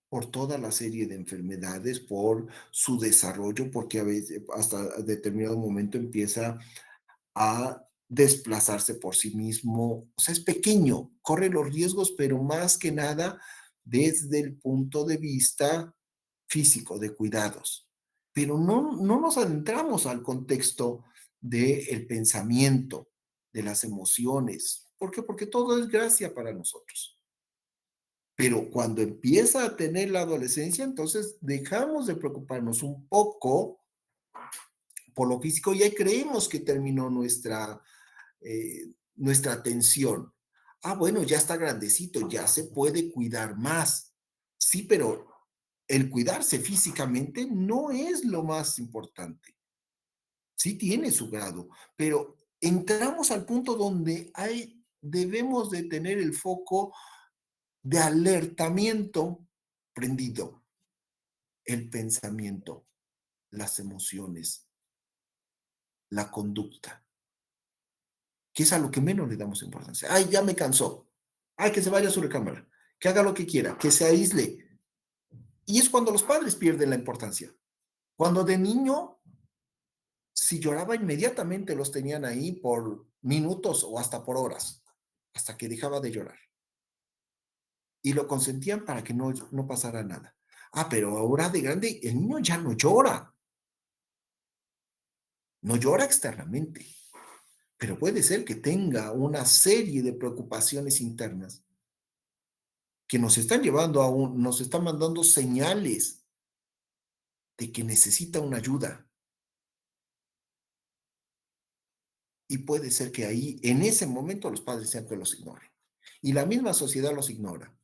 por toda la serie de enfermedades, por su desarrollo, porque a veces hasta determinado momento empieza a desplazarse por sí mismo. O sea, es pequeño, corre los riesgos, pero más que nada desde el punto de vista físico, de cuidados. Pero no nos adentramos al contexto del pensamiento, de las emociones. ¿Por qué? Porque todo es gracia para nosotros. Pero cuando empieza a tener la adolescencia, entonces dejamos de preocuparnos un poco por lo físico y ahí creemos que terminó nuestra atención. Ah, bueno, ya está grandecito, ya se puede cuidar más. Sí, pero el cuidarse físicamente no es lo más importante. Sí tiene su grado, pero entramos al punto donde debemos de tener el foco de alertamiento prendido, el pensamiento, las emociones, la conducta, que es a lo que menos le damos importancia. Ay, ya me cansó. Ay, que se vaya a su recámara, que haga lo que quiera, que se aísle. Y es cuando los padres pierden la importancia. Cuando de niño, si lloraba inmediatamente los tenían ahí por minutos o hasta por horas, hasta que dejaba de llorar. Y lo consentían para que no pasara nada. Ah, pero ahora de grande, el niño ya no llora externamente, pero puede ser que tenga una serie de preocupaciones internas que nos están llevando nos están mandando señales de que necesita una ayuda. Y puede ser que ahí, en ese momento, los padres sean que los ignoren. Y la misma sociedad los ignora.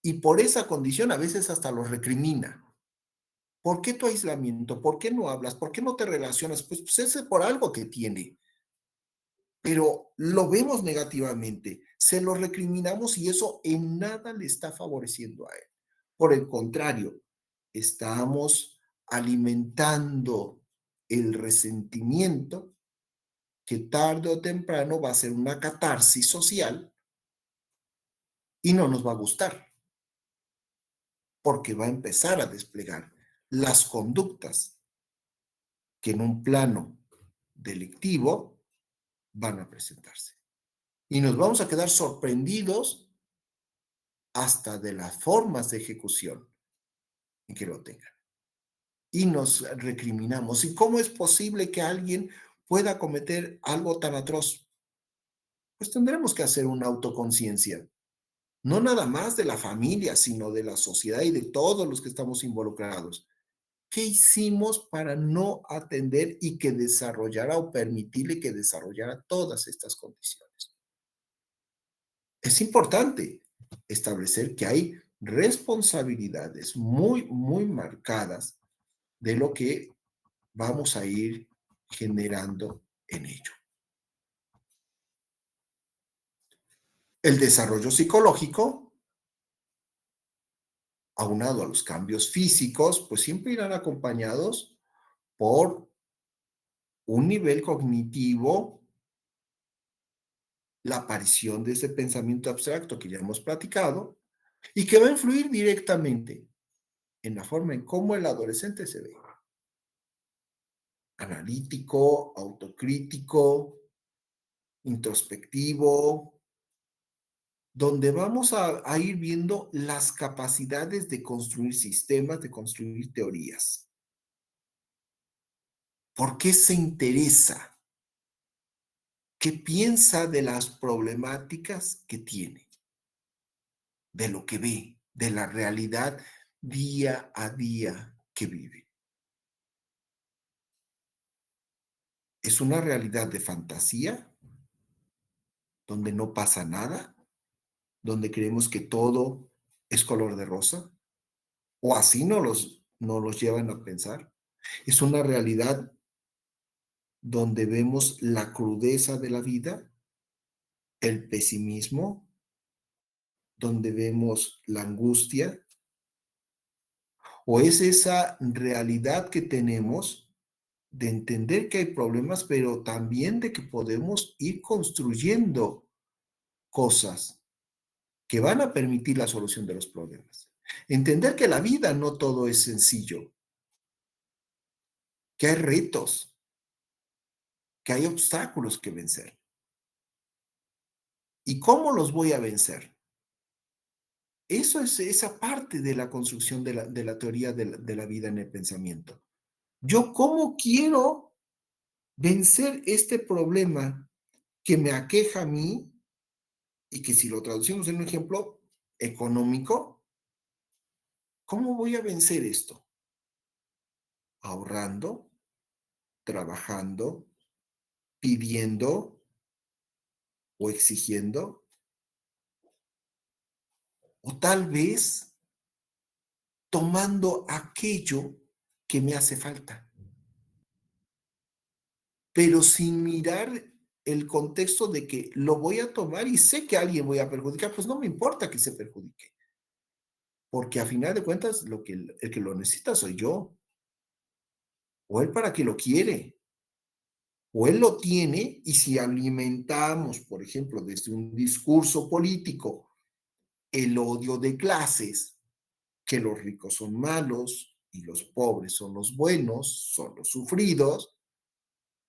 Y por esa condición a veces hasta los recrimina. ¿Por qué tu aislamiento? ¿Por qué no hablas? ¿Por qué no te relacionas? Pues ese por algo que tiene. Pero lo vemos negativamente, se lo recriminamos y eso en nada le está favoreciendo a él. Por el contrario, estamos alimentando el resentimiento que tarde o temprano va a ser una catarsis social y no nos va a gustar, porque va a empezar a desplegar las conductas que en un plano delictivo van a presentarse. Y nos vamos a quedar sorprendidos hasta de las formas de ejecución en que lo tengan. Y nos recriminamos. ¿Y cómo es posible que alguien pueda cometer algo tan atroz? Pues tendremos que hacer una autoconciencia, no nada más de la familia, sino de la sociedad y de todos los que estamos involucrados. ¿Qué hicimos para no atender y que desarrollara o permitirle que desarrollara todas estas condiciones? Es importante establecer que hay responsabilidades muy, muy marcadas de lo que vamos a ir generando en ello. El desarrollo psicológico, aunado a los cambios físicos, pues siempre irán acompañados por un nivel cognitivo, la aparición de ese pensamiento abstracto que ya hemos platicado, y que va a influir directamente. en la forma en cómo el adolescente se ve. Analítico, autocrítico, introspectivo, donde vamos a ir viendo las capacidades de construir sistemas, de construir teorías. ¿Por qué se interesa? ¿Qué piensa de las problemáticas que tiene? De lo que ve, de la realidad día a día que vive. ¿Es una realidad de fantasía, donde no pasa nada, donde creemos que todo es color de rosa? ¿O así no los llevan a pensar? ¿Es una realidad donde vemos la crudeza de la vida, el pesimismo, donde vemos la angustia? ¿O es esa realidad que tenemos de entender que hay problemas, pero también de que podemos ir construyendo cosas que van a permitir la solución de los problemas? Entender que la vida no todo es sencillo, que hay retos, que hay obstáculos que vencer. ¿Y cómo los voy a vencer? Eso es esa parte de la construcción de la teoría de la vida en el pensamiento. Yo, ¿cómo quiero vencer este problema que me aqueja a mí y que si lo traducimos en un ejemplo económico, cómo voy a vencer esto? Ahorrando, trabajando, pidiendo o exigiendo, o tal vez tomando aquello que me hace falta, pero sin mirar el contexto de que lo voy a tomar y sé que a alguien voy a perjudicar, pues no me importa que se perjudique, porque a final de cuentas el que lo necesita soy yo, o él para qué lo quiere, o él lo tiene, y si alimentamos, por ejemplo, desde un discurso político, el odio de clases, que los ricos son malos y los pobres son los buenos, son los sufridos,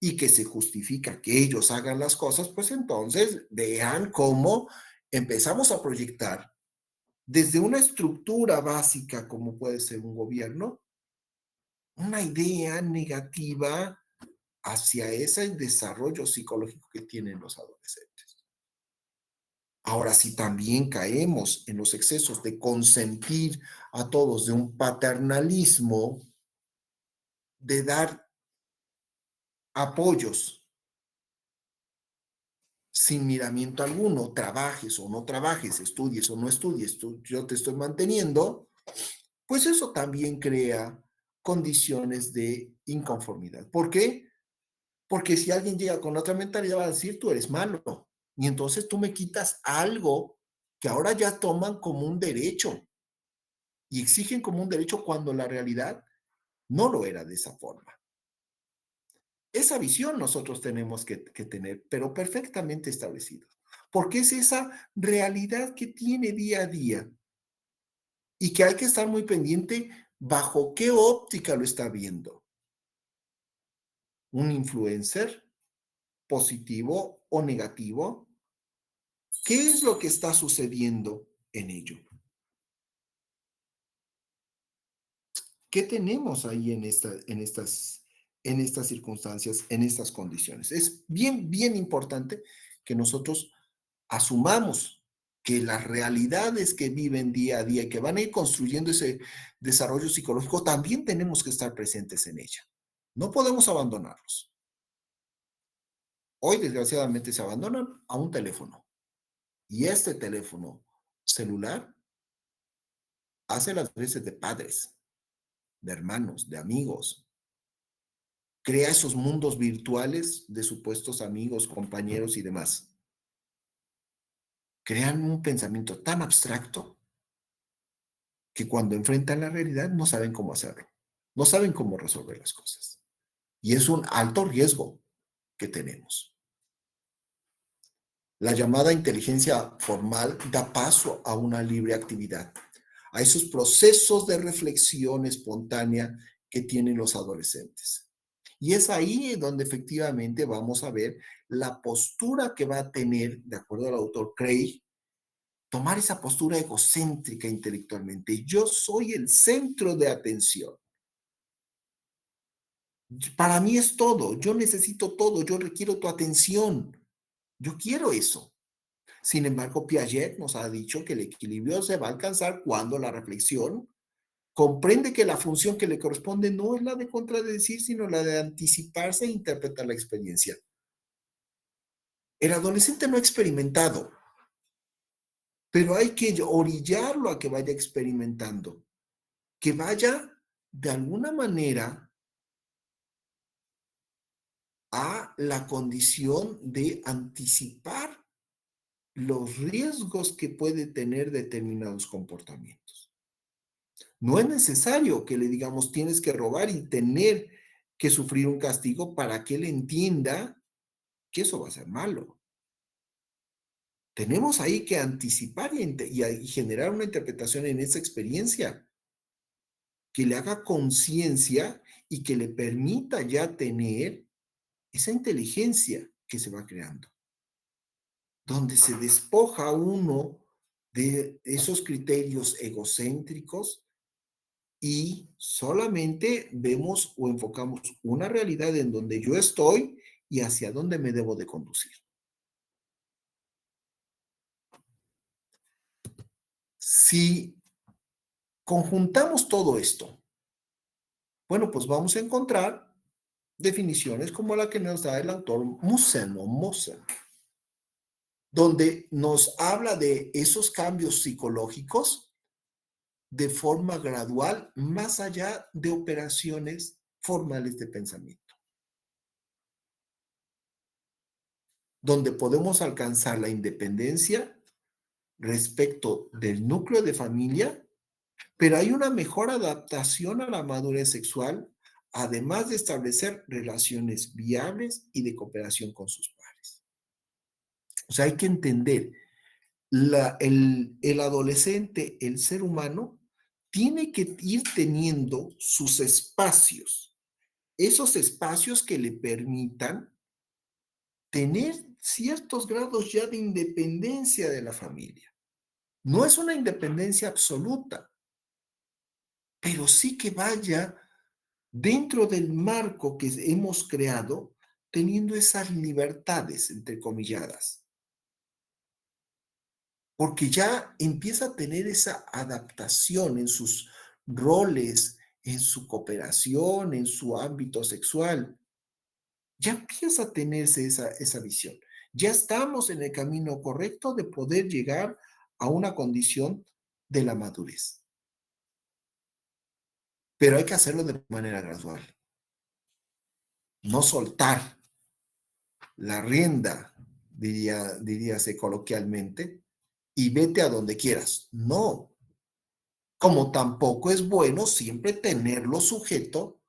y que se justifica que ellos hagan las cosas, pues entonces vean cómo empezamos a proyectar desde una estructura básica como puede ser un gobierno, una idea negativa hacia ese desarrollo psicológico que tienen los adolescentes. Ahora, si también caemos en los excesos de consentir a todos, de un paternalismo, de dar apoyos sin miramiento alguno, trabajes o no trabajes, estudies o no estudies, yo te estoy manteniendo, pues eso también crea condiciones de inconformidad. ¿Por qué? Porque si alguien llega con otra mentalidad va a decir, tú eres malo, y entonces tú me quitas algo que ahora ya toman como un derecho y exigen como un derecho cuando la realidad no lo era de esa forma. Esa visión nosotros tenemos que tener, pero perfectamente establecido, porque es esa realidad que tiene día a día y que hay que estar muy pendiente bajo qué óptica lo está viendo. Un influencer positivo o negativo, ¿qué es lo que está sucediendo en ello? ¿Qué tenemos ahí en estas circunstancias, en estas condiciones? Es bien, bien importante que nosotros asumamos que las realidades que viven día a día y que van a ir construyendo ese desarrollo psicológico, también tenemos que estar presentes en ella. No podemos abandonarlos. Hoy, desgraciadamente, se abandonan a un teléfono. Y este teléfono celular hace las veces de padres, de hermanos, de amigos. Crea esos mundos virtuales de supuestos amigos, compañeros y demás. Crean un pensamiento tan abstracto que cuando enfrentan la realidad no saben cómo hacerlo, no saben cómo resolver las cosas. Y es un alto riesgo que tenemos. La llamada inteligencia formal da paso a una libre actividad, a esos procesos de reflexión espontánea que tienen los adolescentes. Y es ahí donde efectivamente vamos a ver la postura que va a tener, de acuerdo al autor Craig, tomar esa postura egocéntrica intelectualmente. Yo soy el centro de atención. Para mí es todo. Yo necesito todo. Yo requiero tu atención. Yo quiero eso. Sin embargo, Piaget nos ha dicho que el equilibrio se va a alcanzar cuando la reflexión comprende que la función que le corresponde no es la de contradecir, sino la de anticiparse e interpretar la experiencia. El adolescente no ha experimentado, pero hay que orillarlo a que vaya experimentando, que vaya de alguna manera a la condición de anticipar los riesgos que puede tener determinados comportamientos. No es necesario que le digamos tienes que robar y tener que sufrir un castigo para que él entienda que eso va a ser malo. Tenemos ahí que anticipar y generar una interpretación en esa experiencia que le haga conciencia y que le permita ya tener esa inteligencia que se va creando, donde se despoja uno de esos criterios egocéntricos y solamente vemos o enfocamos una realidad en donde yo estoy y hacia dónde me debo de conducir. Si conjuntamos todo esto, bueno, pues vamos a encontrar definiciones como la que nos da el autor Musen o Mosen, donde nos habla de esos cambios psicológicos de forma gradual, más allá de operaciones formales de pensamiento, donde podemos alcanzar la independencia respecto del núcleo de familia, pero hay una mejor adaptación a la madurez sexual, además de establecer relaciones viables y de cooperación con sus pares. O sea, hay que entender, el adolescente, el ser humano, tiene que ir teniendo sus espacios, esos espacios que le permitan tener ciertos grados ya de independencia de la familia. No es una independencia absoluta, pero sí que vaya dentro del marco que hemos creado, teniendo esas libertades, entrecomilladas, porque ya empieza a tener esa adaptación en sus roles, en su cooperación, en su ámbito sexual. Ya empieza a tenerse esa visión. Ya estamos en el camino correcto de poder llegar a una condición de la madurez. Pero hay que hacerlo de manera gradual. No soltar la rienda, diríase coloquialmente, y vete a donde quieras. No, como tampoco es bueno siempre tenerlo sujeto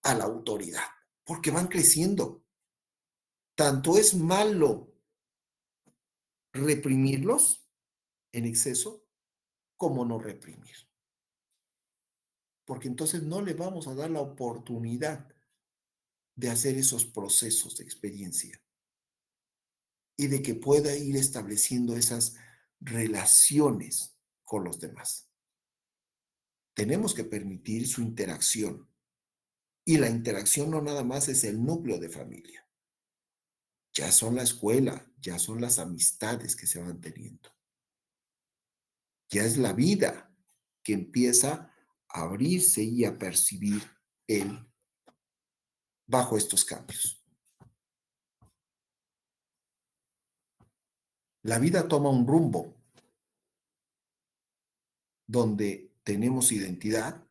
a la autoridad, porque van creciendo. Tanto es malo reprimirlos en exceso como no reprimir, porque entonces no le vamos a dar la oportunidad de hacer esos procesos de experiencia y de que pueda ir estableciendo esas relaciones con los demás. Tenemos que permitir su interacción. Y la interacción no nada más es el núcleo de familia. Ya son la escuela, ya son las amistades que se van teniendo. Ya es la vida que empieza a abrirse y a percibir él bajo estos cambios. La vida toma un rumbo donde tenemos identidad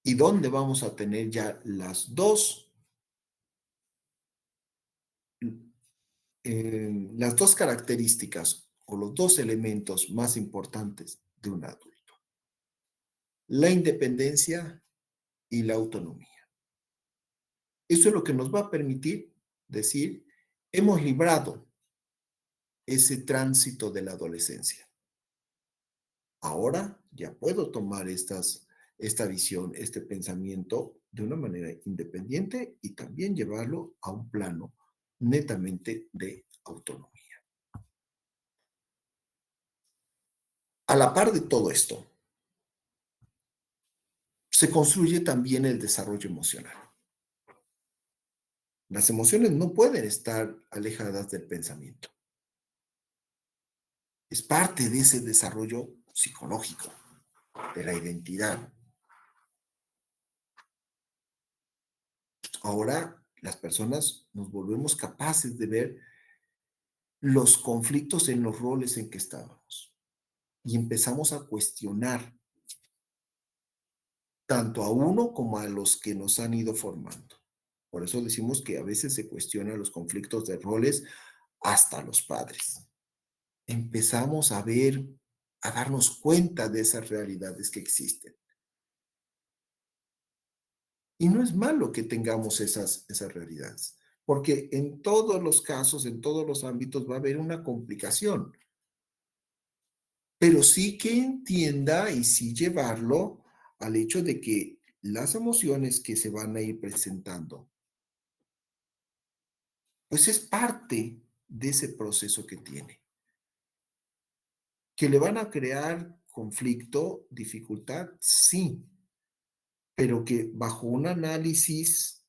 y donde vamos a tener ya las dos características o los dos elementos más importantes de un adulto: la independencia y la autonomía. Eso es lo que nos va a permitir decir, hemos librado ese tránsito de la adolescencia. Ahora ya puedo tomar esta visión, este pensamiento de una manera independiente y también llevarlo a un plano netamente de autonomía. A la par de todo esto, se construye también el desarrollo emocional. Las emociones no pueden estar alejadas del pensamiento. Es parte de ese desarrollo psicológico, de la identidad. Ahora las personas nos volvemos capaces de ver los conflictos en los roles en que estábamos y empezamos a cuestionar tanto a uno como a los que nos han ido formando. Por eso decimos que a veces se cuestionan los conflictos de roles hasta los padres. Empezamos a ver, a darnos cuenta de esas realidades que existen. Y no es malo que tengamos esas realidades, porque en todos los casos, en todos los ámbitos va a haber una complicación, pero sí que entienda y sí llevarlo al hecho de que las emociones que se van a ir presentando, pues es parte de ese proceso que tiene, que le van a crear conflicto, dificultad, sí, pero que bajo un análisis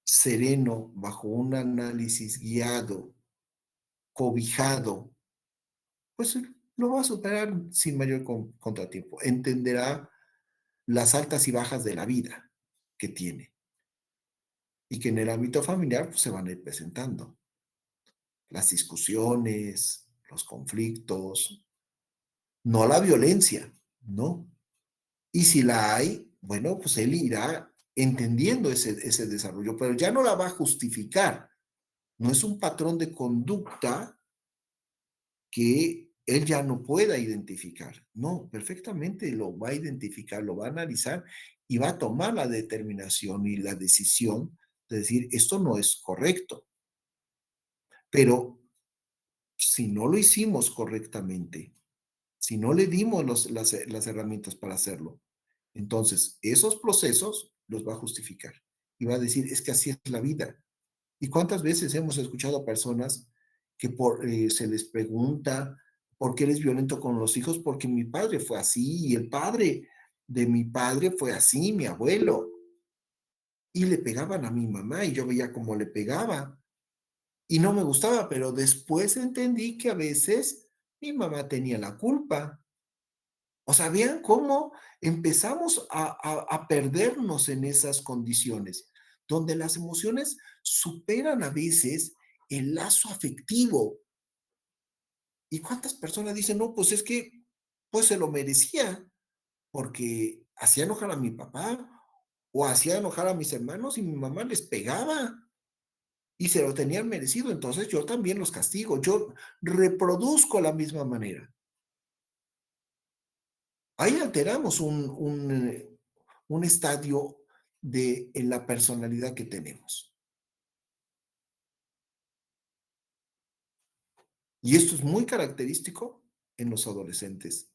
sereno, bajo un análisis guiado, cobijado, pues lo va a superar sin mayor contratiempo. Entenderá las altas y bajas de la vida que tiene y que en el ámbito familiar pues, se van a ir presentando las discusiones, los conflictos, no la violencia, ¿no? Y si la hay, bueno, pues él irá entendiendo ese desarrollo, pero ya no la va a justificar. No es un patrón de conducta que él ya no pueda identificar. No, perfectamente lo va a identificar, lo va a analizar y va a tomar la determinación y la decisión de decir, esto no es correcto. Pero si no lo hicimos correctamente, si no le dimos las herramientas para hacerlo, entonces esos procesos los va a justificar y va a decir, es que así es la vida. ¿Y cuántas veces hemos escuchado a personas que se les pregunta por qué eres violento con los hijos? Porque mi padre fue así y el padre de mi padre fue así, mi abuelo. Y le pegaban a mi mamá y yo veía cómo le pegaba y no me gustaba, pero después entendí que a veces mi mamá tenía la culpa. O sea, vean cómo empezamos a perdernos en esas condiciones, donde las emociones superan a veces el lazo afectivo. ¿Y cuántas personas dicen, no, pues es que, pues se lo merecía, porque hacía enojar a mi papá o hacía enojar a mis hermanos y mi mamá les pegaba y se lo tenían merecido, entonces yo también los castigo, yo reproduzco la misma manera. Ahí alteramos un estadio en la personalidad que tenemos. Y esto es muy característico en los adolescentes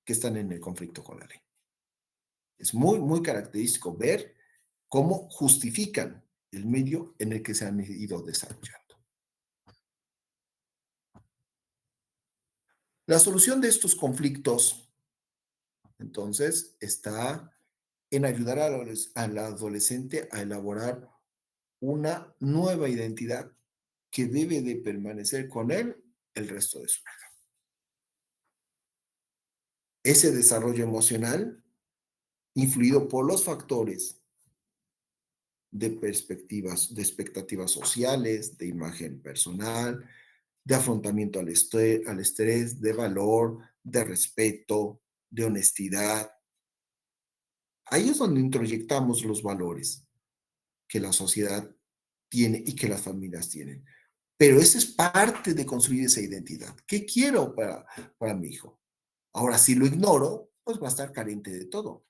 que están en el conflicto con la ley. Es muy, muy característico ver cómo justifican el medio en el que se han ido desarrollando. La solución de estos conflictos, entonces, está en ayudar al adolescente a elaborar una nueva identidad que debe de permanecer con él el resto de su vida. Ese desarrollo emocional, influido por los factores de perspectivas, de expectativas sociales, de imagen personal, de afrontamiento al estrés, de valor, de respeto, de honestidad. Ahí es donde introyectamos los valores que la sociedad tiene y que las familias tienen. Pero esa es parte de construir esa identidad. ¿Qué quiero para mi hijo? Ahora, si lo ignoro, pues va a estar carente de todo.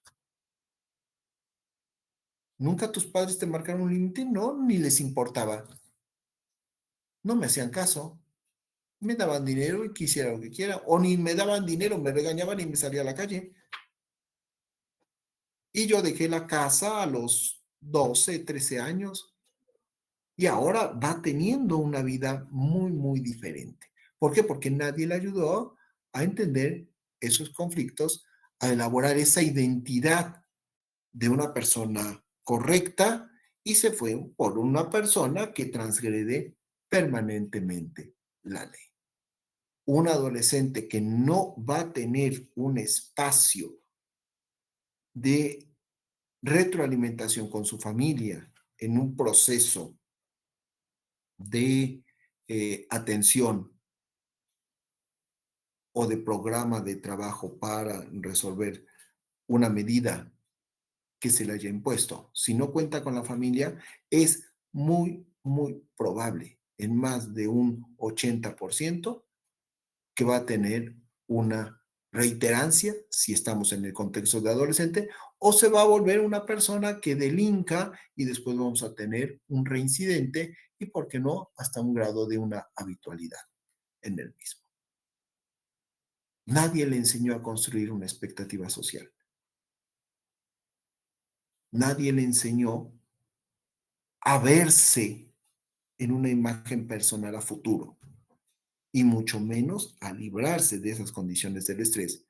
¿Nunca tus padres te marcaron un límite? No, ni les importaba. No me hacían caso. Me daban dinero y quisiera lo que quiera, o ni me daban dinero, me regañaban y me salía a la calle. Y yo dejé la casa a los 12, 13 años y ahora va teniendo una vida muy, muy diferente. ¿Por qué? Porque nadie le ayudó a entender esos conflictos, a elaborar esa identidad de una persona correcta y se fue por una persona que transgrede permanentemente la ley. Un adolescente que no va a tener un espacio de retroalimentación con su familia en un proceso de atención o de programa de trabajo para resolver una medida que se le haya impuesto. Si no cuenta con la familia, es muy, muy probable, en más de un 80%, que va a tener una reiterancia, si estamos en el contexto de adolescente, o se va a volver una persona que delinca y después vamos a tener un reincidente y, ¿por qué no?, hasta un grado de una habitualidad en el mismo. Nadie le enseñó a construir una expectativa social. Nadie le enseñó a verse en una imagen personal a futuro y mucho menos a librarse de esas condiciones del estrés,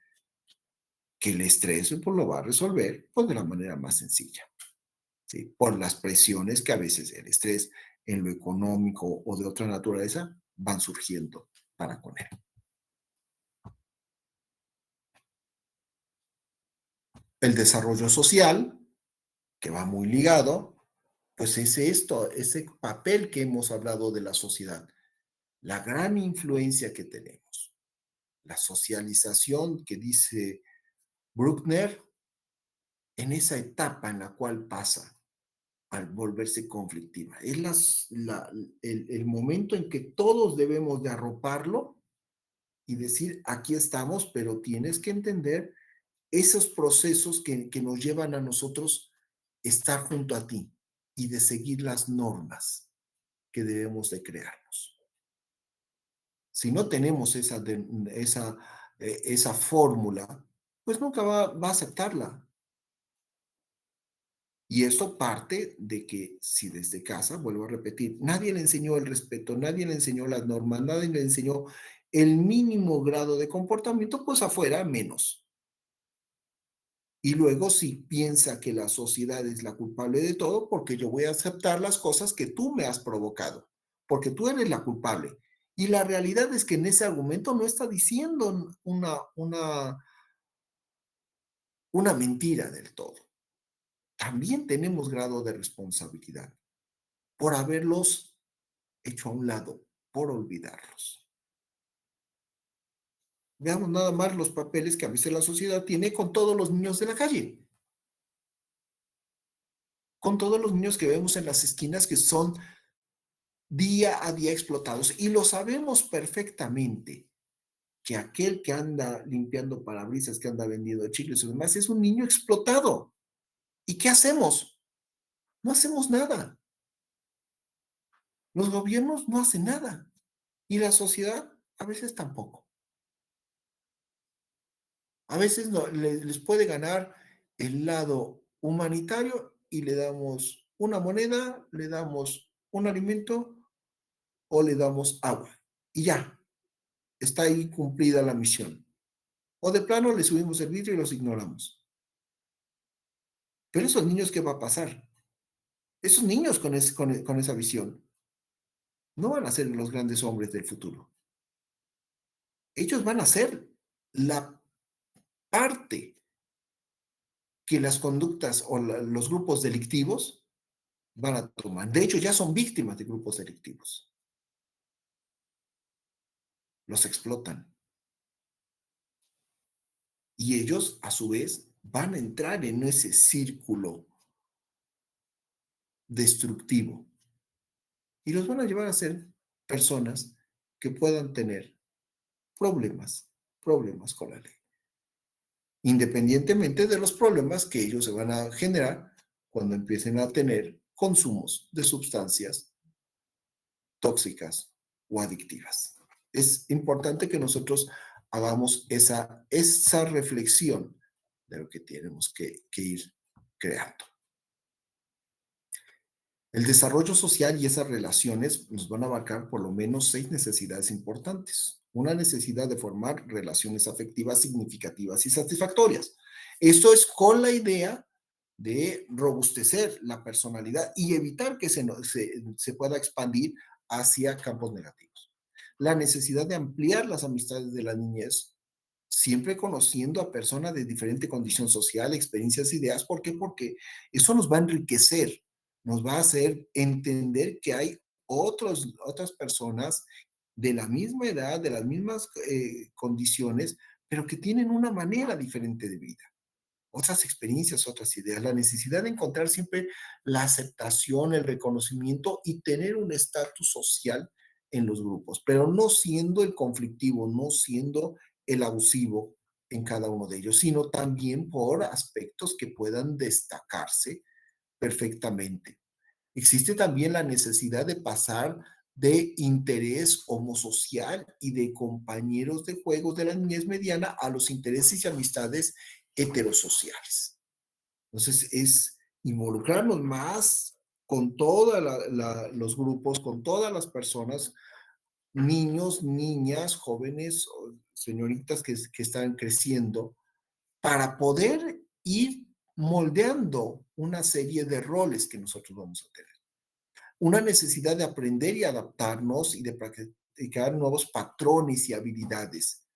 que el estrés pues, lo va a resolver pues, de la manera más sencilla, ¿sí? Por las presiones que a veces el estrés en lo económico o de otra naturaleza van surgiendo para con él. El desarrollo social, que va muy ligado, pues es esto, ese papel que hemos hablado de la sociedad, la gran influencia que tenemos, la socialización que dice Bruckner, en esa etapa en la cual pasa al volverse conflictiva. Es el momento en que todos debemos de arroparlo y decir, aquí estamos, pero tienes que entender esos procesos que nos llevan a nosotros estar junto a ti y de seguir las normas que debemos de crearnos. Si no tenemos esa fórmula, pues nunca va a aceptarla. Y esto parte de que si desde casa, vuelvo a repetir, nadie le enseñó el respeto, nadie le enseñó las normas, nadie le enseñó el mínimo grado de comportamiento, pues afuera menos. Y luego si piensa que la sociedad es la culpable de todo, porque yo voy a aceptar las cosas que tú me has provocado, porque tú eres la culpable. Y la realidad es que en ese argumento no está diciendo una mentira del todo. También tenemos grado de responsabilidad por haberlos hecho a un lado, por olvidarlos. Veamos nada más los papeles que a veces la sociedad tiene con todos los niños de la calle, con todos los niños que vemos en las esquinas que son día a día explotados. Y lo sabemos perfectamente que aquel que anda limpiando parabrisas, que anda vendiendo chicles y demás, es un niño explotado. ¿Y qué hacemos? No hacemos nada. Los gobiernos no hacen nada. Y la sociedad a veces tampoco. A veces no, les puede ganar el lado humanitario y le damos una moneda, le damos un alimento o le damos agua. Y ya, está ahí cumplida la misión. O de plano le subimos el vidrio y los ignoramos. Pero esos niños, ¿qué va a pasar? Esos niños con esa visión no van a ser los grandes hombres del futuro. Ellos van a ser la parte que las conductas o los grupos delictivos van a tomar. De hecho, ya son víctimas de grupos delictivos. Los explotan. Y ellos, a su vez, van a entrar en ese círculo destructivo. Y los van a llevar a ser personas que puedan tener problemas con la ley. Independientemente de los problemas que ellos se van a generar cuando empiecen a tener consumos de sustancias tóxicas o adictivas. Es importante que nosotros hagamos esa reflexión de lo que tenemos que ir creando. El desarrollo social y esas relaciones nos van a abarcar por lo menos 6 necesidades importantes. Una necesidad de formar relaciones afectivas significativas y satisfactorias. Eso es con la idea de robustecer la personalidad y evitar que se pueda expandir hacia campos negativos. La necesidad de ampliar las amistades de la niñez, siempre conociendo a personas de diferente condición social, experiencias, ideas. ¿Por qué? Porque eso nos va a enriquecer, nos va a hacer entender que hay otras personas de la misma edad, de las mismas condiciones, pero que tienen una manera diferente de vida, otras experiencias, otras ideas. La necesidad de encontrar siempre la aceptación, el reconocimiento y tener un estatus social en los grupos, pero no siendo el conflictivo, no siendo el abusivo en cada uno de ellos, sino también por aspectos que puedan destacarse perfectamente. Existe también la necesidad de pasar de interés homosocial y de compañeros de juegos de la niñez mediana a los intereses y amistades heterosociales. Entonces, es involucrarnos más con todos los grupos, con todas las personas, niños, niñas, jóvenes, señoritas que están creciendo, para poder ir moldeando una serie de roles que nosotros vamos a tener. Una necesidad de aprender y adaptarnos y de practicar nuevos patrones y habilidades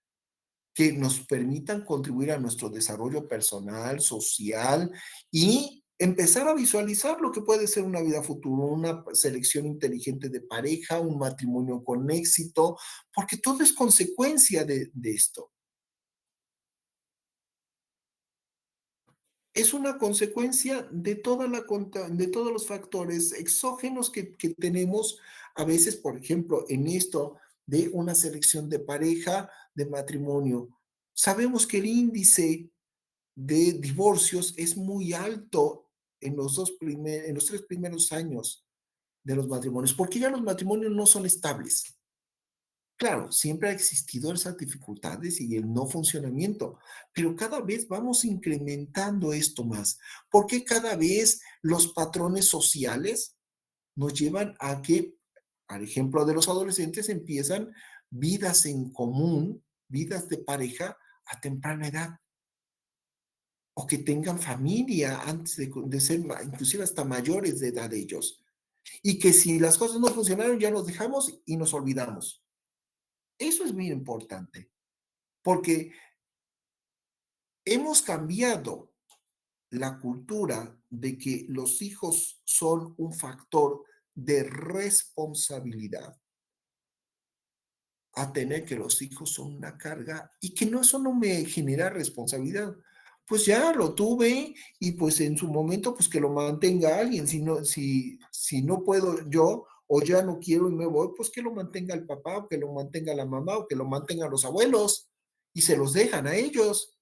que nos permitan contribuir a nuestro desarrollo personal, social y empezar a visualizar lo que puede ser una vida futura, una selección inteligente de pareja, un matrimonio con éxito, porque todo es consecuencia de esto. Es una consecuencia de, de todos los factores exógenos que tenemos a veces, por ejemplo, en esto de una selección de pareja, de matrimonio. Sabemos que el índice de divorcios es muy alto en en los 3 primeros años de los matrimonios, porque ya los matrimonios no son estables. Claro, siempre ha existido esas dificultades y el no funcionamiento, pero cada vez vamos incrementando esto más, porque cada vez los patrones sociales nos llevan a que, al ejemplo de los adolescentes, empiezan vidas en común, vidas de pareja a temprana edad, o que tengan familia antes de ser inclusive hasta mayores de edad ellos, y que si las cosas no funcionaron ya nos dejamos y nos olvidamos. Eso es muy importante. Porque hemos cambiado la cultura de que los hijos son un factor de responsabilidad a tener que los hijos son una carga y que no, eso no me genera responsabilidad. Pues ya lo tuve y pues en su momento pues que lo mantenga alguien. Si no puedo yo o ya no quiero y me voy, pues que lo mantenga el papá o que lo mantenga la mamá o que lo mantengan los abuelos y se los dejan a ellos.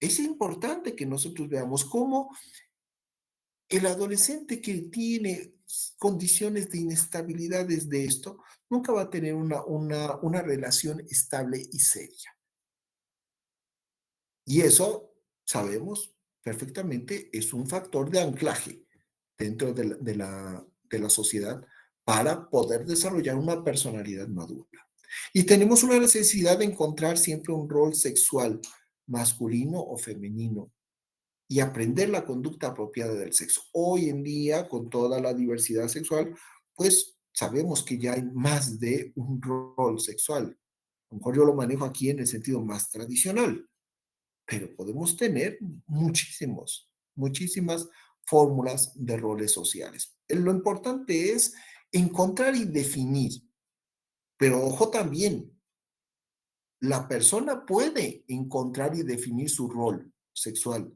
Es importante que nosotros veamos cómo el adolescente que tiene condiciones de inestabilidad desde esto, nunca va a tener una relación estable y seria. Y eso, sabemos perfectamente, es un factor de anclaje dentro de la sociedad para poder desarrollar una personalidad madura. Y tenemos una necesidad de encontrar siempre un rol sexual, masculino o femenino, y aprender la conducta apropiada del sexo. Hoy en día, con toda la diversidad sexual, pues sabemos que ya hay más de un rol sexual. A lo mejor yo lo manejo aquí en el sentido más tradicional, pero podemos tener muchísimas fórmulas de roles sociales. Lo importante es encontrar y definir, pero ojo también, la persona puede encontrar y definir su rol sexual.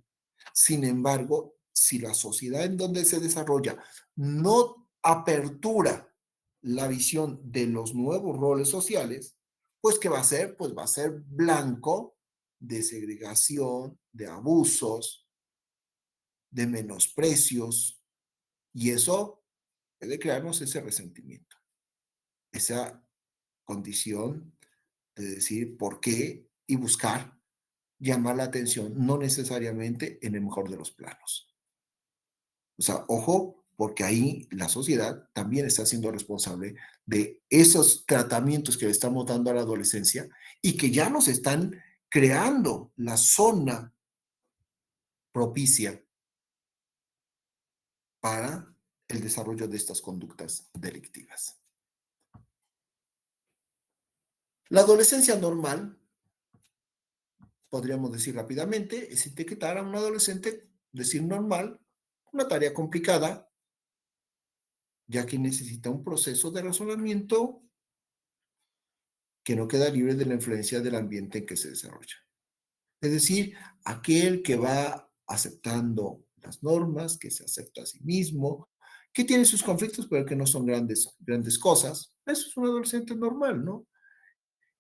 Sin embargo, si la sociedad en donde se desarrolla no apertura la visión de los nuevos roles sociales, pues ¿qué va a hacer? Pues va a ser blanco de segregación, de abusos, de menosprecios, y eso puede crearnos ese resentimiento, esa condición de decir por qué y buscar llamar la atención, no necesariamente en el mejor de los planos. O sea, ojo, porque ahí la sociedad también está siendo responsable de esos tratamientos que le estamos dando a la adolescencia y que ya nos están creando la zona propicia para el desarrollo de estas conductas delictivas. La adolescencia normal, podríamos decir rápidamente, es etiquetar a un adolescente, decir normal, una tarea complicada, ya que necesita un proceso de razonamiento que no queda libre de la influencia del ambiente en que se desarrolla. Es decir, aquel que va aceptando las normas, que se acepta a sí mismo, que tiene sus conflictos, pero que no son grandes cosas. Eso es un adolescente normal, ¿no?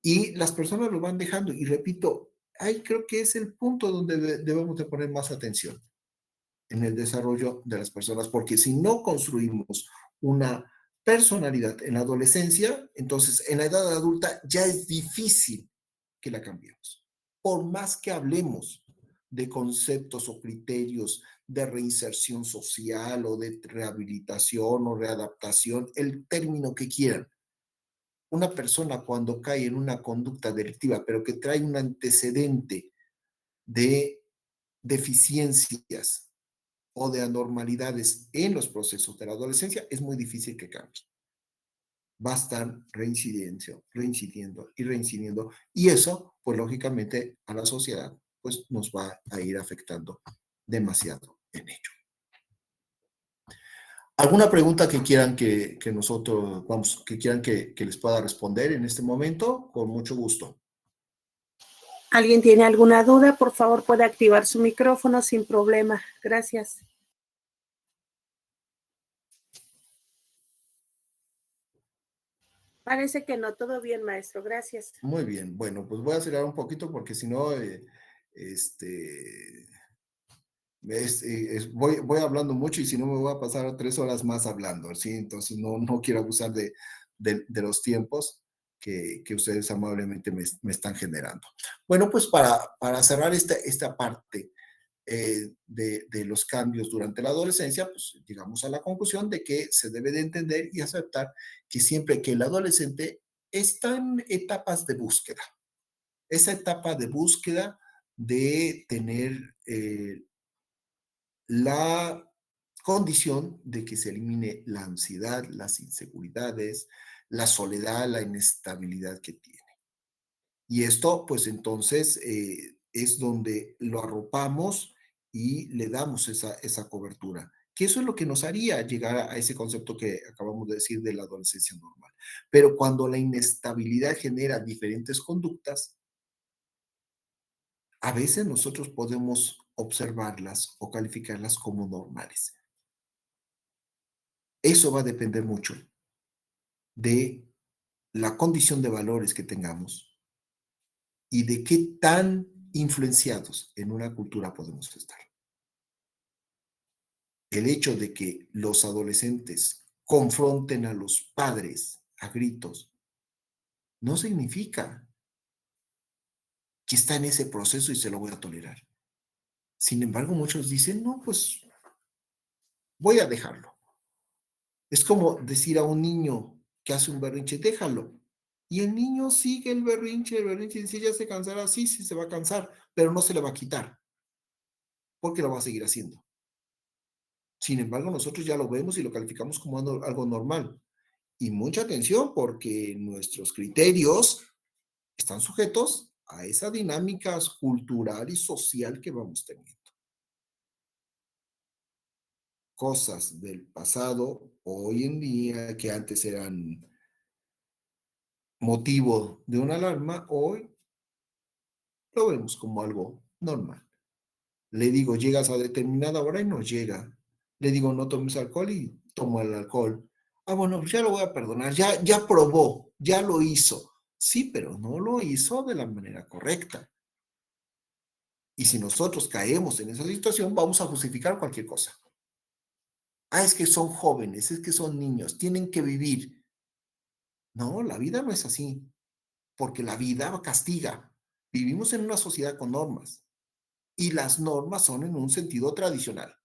Y las personas lo van dejando. Y repito, ahí creo que es el punto donde debemos de poner más atención en el desarrollo de las personas, porque si no construimos una personalidad en la adolescencia, entonces en la edad adulta ya es difícil que la cambiemos. Por más que hablemos de conceptos o criterios de reinserción social o de rehabilitación o readaptación, el término que quieran, una persona cuando cae en una conducta delictiva, pero que trae un antecedente de deficiencias o de anormalidades en los procesos de la adolescencia, es muy difícil que cambie. Va a estar reincidiendo, reincidiendo y reincidiendo. Y eso, pues lógicamente, a la sociedad, pues nos va a ir afectando demasiado en ello. ¿Alguna pregunta que quieran que nosotros, vamos, que quieran que les pueda responder en este momento? Con mucho gusto. ¿Alguien tiene alguna duda? Por favor, puede activar su micrófono sin problema. Gracias. Parece que no, todo bien, maestro. Gracias. Muy bien. Bueno, pues voy a acelerar un poquito porque si no, este, voy hablando mucho y si no me voy a pasar 3 horas más hablando, ¿sí? Entonces no quiero abusar de los tiempos que ustedes amablemente me están generando. Bueno, pues para cerrar esta parte de los cambios durante la adolescencia, pues llegamos a la conclusión de que se debe de entender y aceptar que siempre que el adolescente está en etapas de búsqueda, esa etapa de búsqueda de tener la condición de que se elimine la ansiedad, las inseguridades, la soledad, la inestabilidad que tiene. Y esto, pues entonces, es donde lo arropamos y le damos esa cobertura, que eso es lo que nos haría llegar a ese concepto que acabamos de decir de la adolescencia normal. Pero cuando la inestabilidad genera diferentes conductas, a veces nosotros podemos observarlas o calificarlas como normales. Eso va a depender mucho de la condición de valores que tengamos y de qué tan influenciados en una cultura podemos estar. El hecho de que los adolescentes confronten a los padres a gritos no significa que está en ese proceso y se lo voy a tolerar. Sin embargo, muchos dicen, no, pues voy a dejarlo. Es como decir a un niño que hace un berrinche, déjalo. Y el niño sigue el berrinche, y si ya se cansará, sí, sí se va a cansar, pero no se le va a quitar, porque lo va a seguir haciendo. Sin embargo, nosotros ya lo vemos y lo calificamos como algo normal. Y mucha atención, porque nuestros criterios están sujetos a esa dinámica cultural y social que vamos teniendo. Cosas del pasado, hoy en día, que antes eran motivo de una alarma, hoy lo vemos como algo normal. Le digo, llegas a determinada hora y no llega. Le digo, no tomes alcohol y toma el alcohol. Ah, bueno, ya lo voy a perdonar, ya probó, ya lo hizo. Sí, pero no lo hizo de la manera correcta. Y si nosotros caemos en esa situación, vamos a justificar cualquier cosa. Ah, es que son jóvenes, es que son niños, tienen que vivir. No, la vida no es así, porque la vida castiga. Vivimos en una sociedad con normas y las normas son en un sentido tradicional.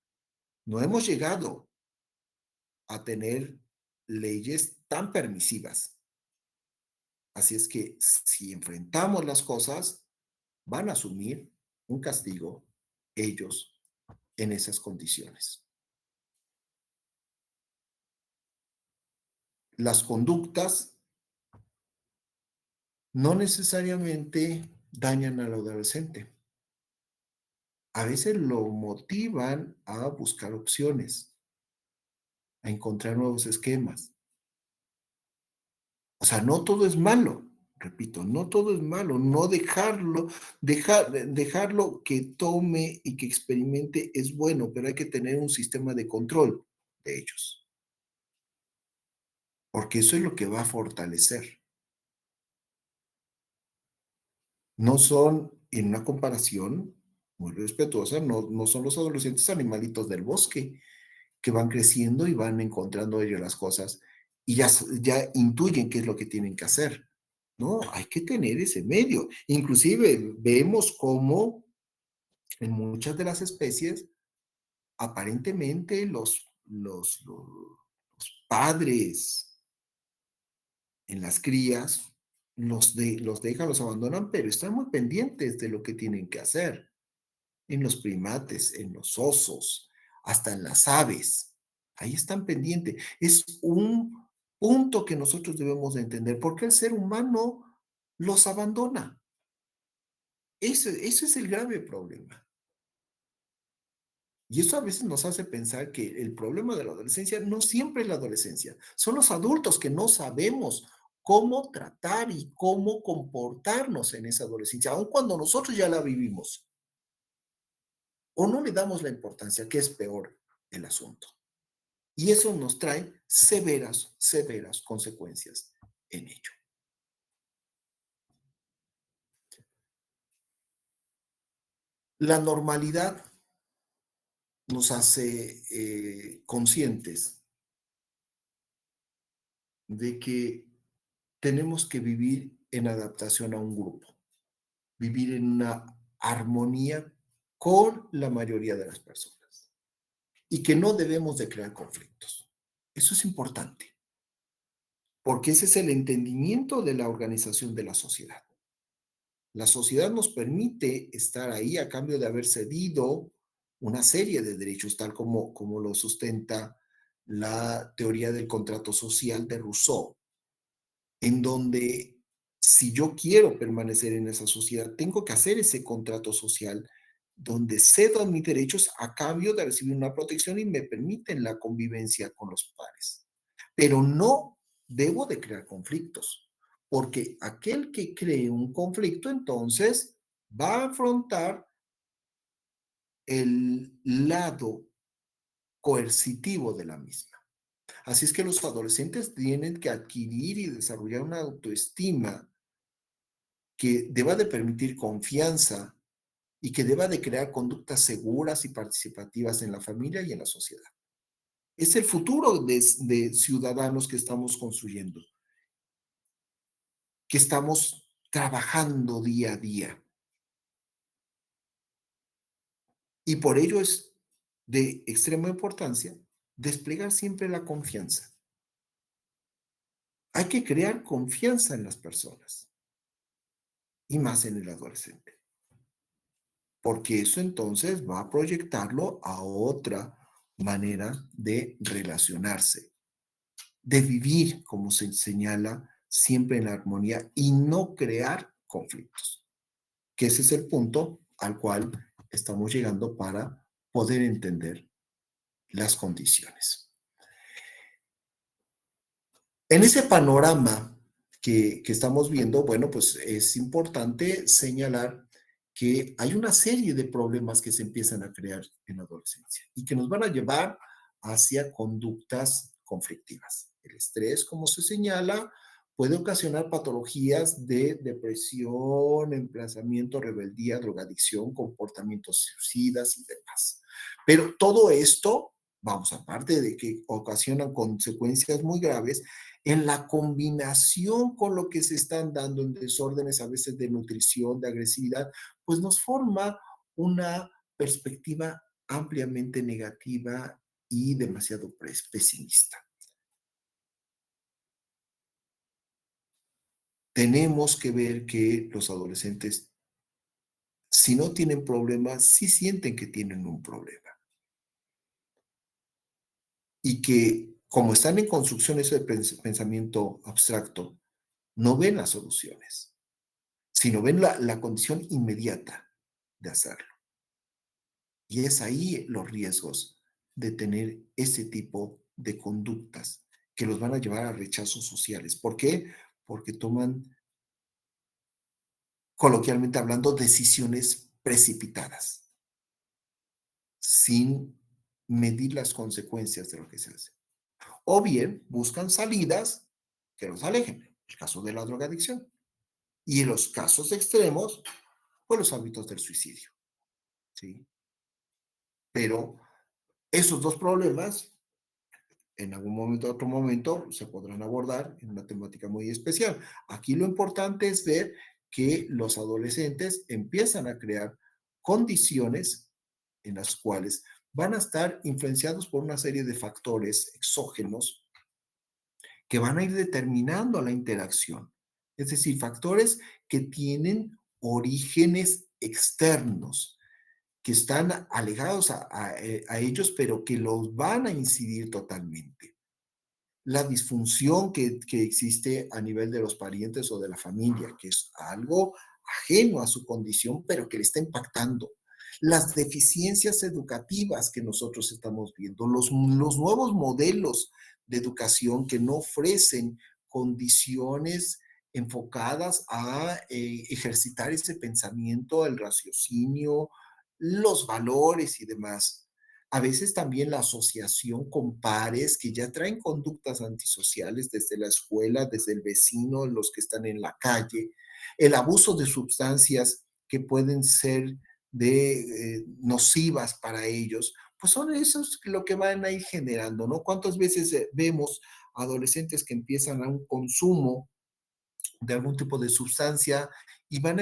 No hemos llegado a tener leyes tan permisivas. Así es que si enfrentamos las cosas, van a asumir un castigo ellos en esas condiciones. Las conductas no necesariamente dañan al adolescente. A veces lo motivan a buscar opciones, a encontrar nuevos esquemas. O sea, no todo es malo, repito, no todo es malo, no dejarlo que tome y que experimente es bueno, pero hay que tener un sistema de control de ellos, porque eso es lo que va a fortalecer. No son, en una comparación muy respetuosa, no son los adolescentes animalitos del bosque que van creciendo y van encontrando ellos las cosas y ya intuyen qué es lo que tienen que hacer. No, hay que tener ese medio. Inclusive vemos cómo en muchas de las especies, aparentemente los padres en las crías los dejan, los abandonan, pero están muy pendientes de lo que tienen que hacer. En los primates, en los osos, hasta en las aves. Ahí están pendientes. Es un punto que nosotros debemos de entender, porque el ser humano los abandona. Eso es el grave problema. Y eso a veces nos hace pensar que el problema de la adolescencia no siempre es la adolescencia, son los adultos que no sabemos cómo tratar y cómo comportarnos en esa adolescencia, aun cuando nosotros ya la vivimos, o no le damos la importancia, que es peor el asunto. Y eso nos trae severas, severas consecuencias en ello. La normalidad nos hace conscientes de que tenemos que vivir en adaptación a un grupo, vivir en una armonía con la mayoría de las personas y que no debemos de crear conflictos. Eso es importante, porque ese es el entendimiento de la organización de la sociedad. La sociedad nos permite estar ahí a cambio de haber cedido una serie de derechos, tal como lo sustenta la teoría del contrato social de Rousseau, en donde si yo quiero permanecer en esa sociedad, tengo que hacer ese contrato social donde cedo mis derechos a cambio de recibir una protección y me permiten la convivencia con los pares. Pero no debo de crear conflictos, porque aquel que cree un conflicto, entonces va a afrontar el lado coercitivo de la misma. Así es que los adolescentes tienen que adquirir y desarrollar una autoestima que deba de permitir confianza y que deba de crear conductas seguras y participativas en la familia y en la sociedad. Es el futuro de ciudadanos que estamos construyendo, que estamos trabajando día a día. Y por ello es de extrema importancia desplegar siempre la confianza. Hay que crear confianza en las personas y más en el adolescente, porque eso entonces va a proyectarlo a otra manera de relacionarse, de vivir, como se señala, siempre en la armonía y no crear conflictos, que ese es el punto al cual estamos llegando para poder entender las condiciones. En ese panorama que estamos viendo, bueno, pues es importante señalar que hay una serie de problemas que se empiezan a crear en la adolescencia y que nos van a llevar hacia conductas conflictivas. El estrés, como se señala, puede ocasionar patologías de depresión, emplazamiento, rebeldía, drogadicción, comportamientos suicidas y demás. Pero todo esto, vamos, aparte de que ocasionan consecuencias muy graves, en la combinación con lo que se están dando en desórdenes a veces de nutrición, de agresividad, pues nos forma una perspectiva ampliamente negativa y demasiado pesimista. Tenemos que ver que los adolescentes, si no tienen problemas, sí sienten que tienen un problema y que como están en construcción eso de pensamiento abstracto, no ven las soluciones, sino ven la condición inmediata de hacerlo. Y es ahí los riesgos de tener ese tipo de conductas que los van a llevar a rechazos sociales. ¿Por qué? Porque toman, coloquialmente hablando, decisiones precipitadas, sin medir las consecuencias de lo que se hace. O bien buscan salidas que los alejen. El caso de la drogadicción. Y en los casos extremos, pues los hábitos del suicidio. ¿Sí? Pero esos dos problemas en algún momento, otro momento, se podrán abordar en una temática muy especial. Aquí lo importante es ver que los adolescentes empiezan a crear condiciones en las cuales van a estar influenciados por una serie de factores exógenos que van a ir determinando la interacción. Es decir, factores que tienen orígenes externos, que están alegados a ellos, pero que los van a incidir totalmente. La disfunción que existe a nivel de los parientes o de la familia, que es algo ajeno a su condición, pero que le está impactando. Las deficiencias educativas que nosotros estamos viendo, los nuevos modelos de educación que no ofrecen condiciones enfocadas a ejercitar ese pensamiento, el raciocinio, los valores y demás. A veces también la asociación con pares que ya traen conductas antisociales desde la escuela, desde el vecino, los que están en la calle, el abuso de sustancias que pueden ser nocivas para ellos, pues son esos lo que van a ir generando, ¿no? ¿Cuántas veces vemos adolescentes que empiezan a un consumo de algún tipo de sustancia y van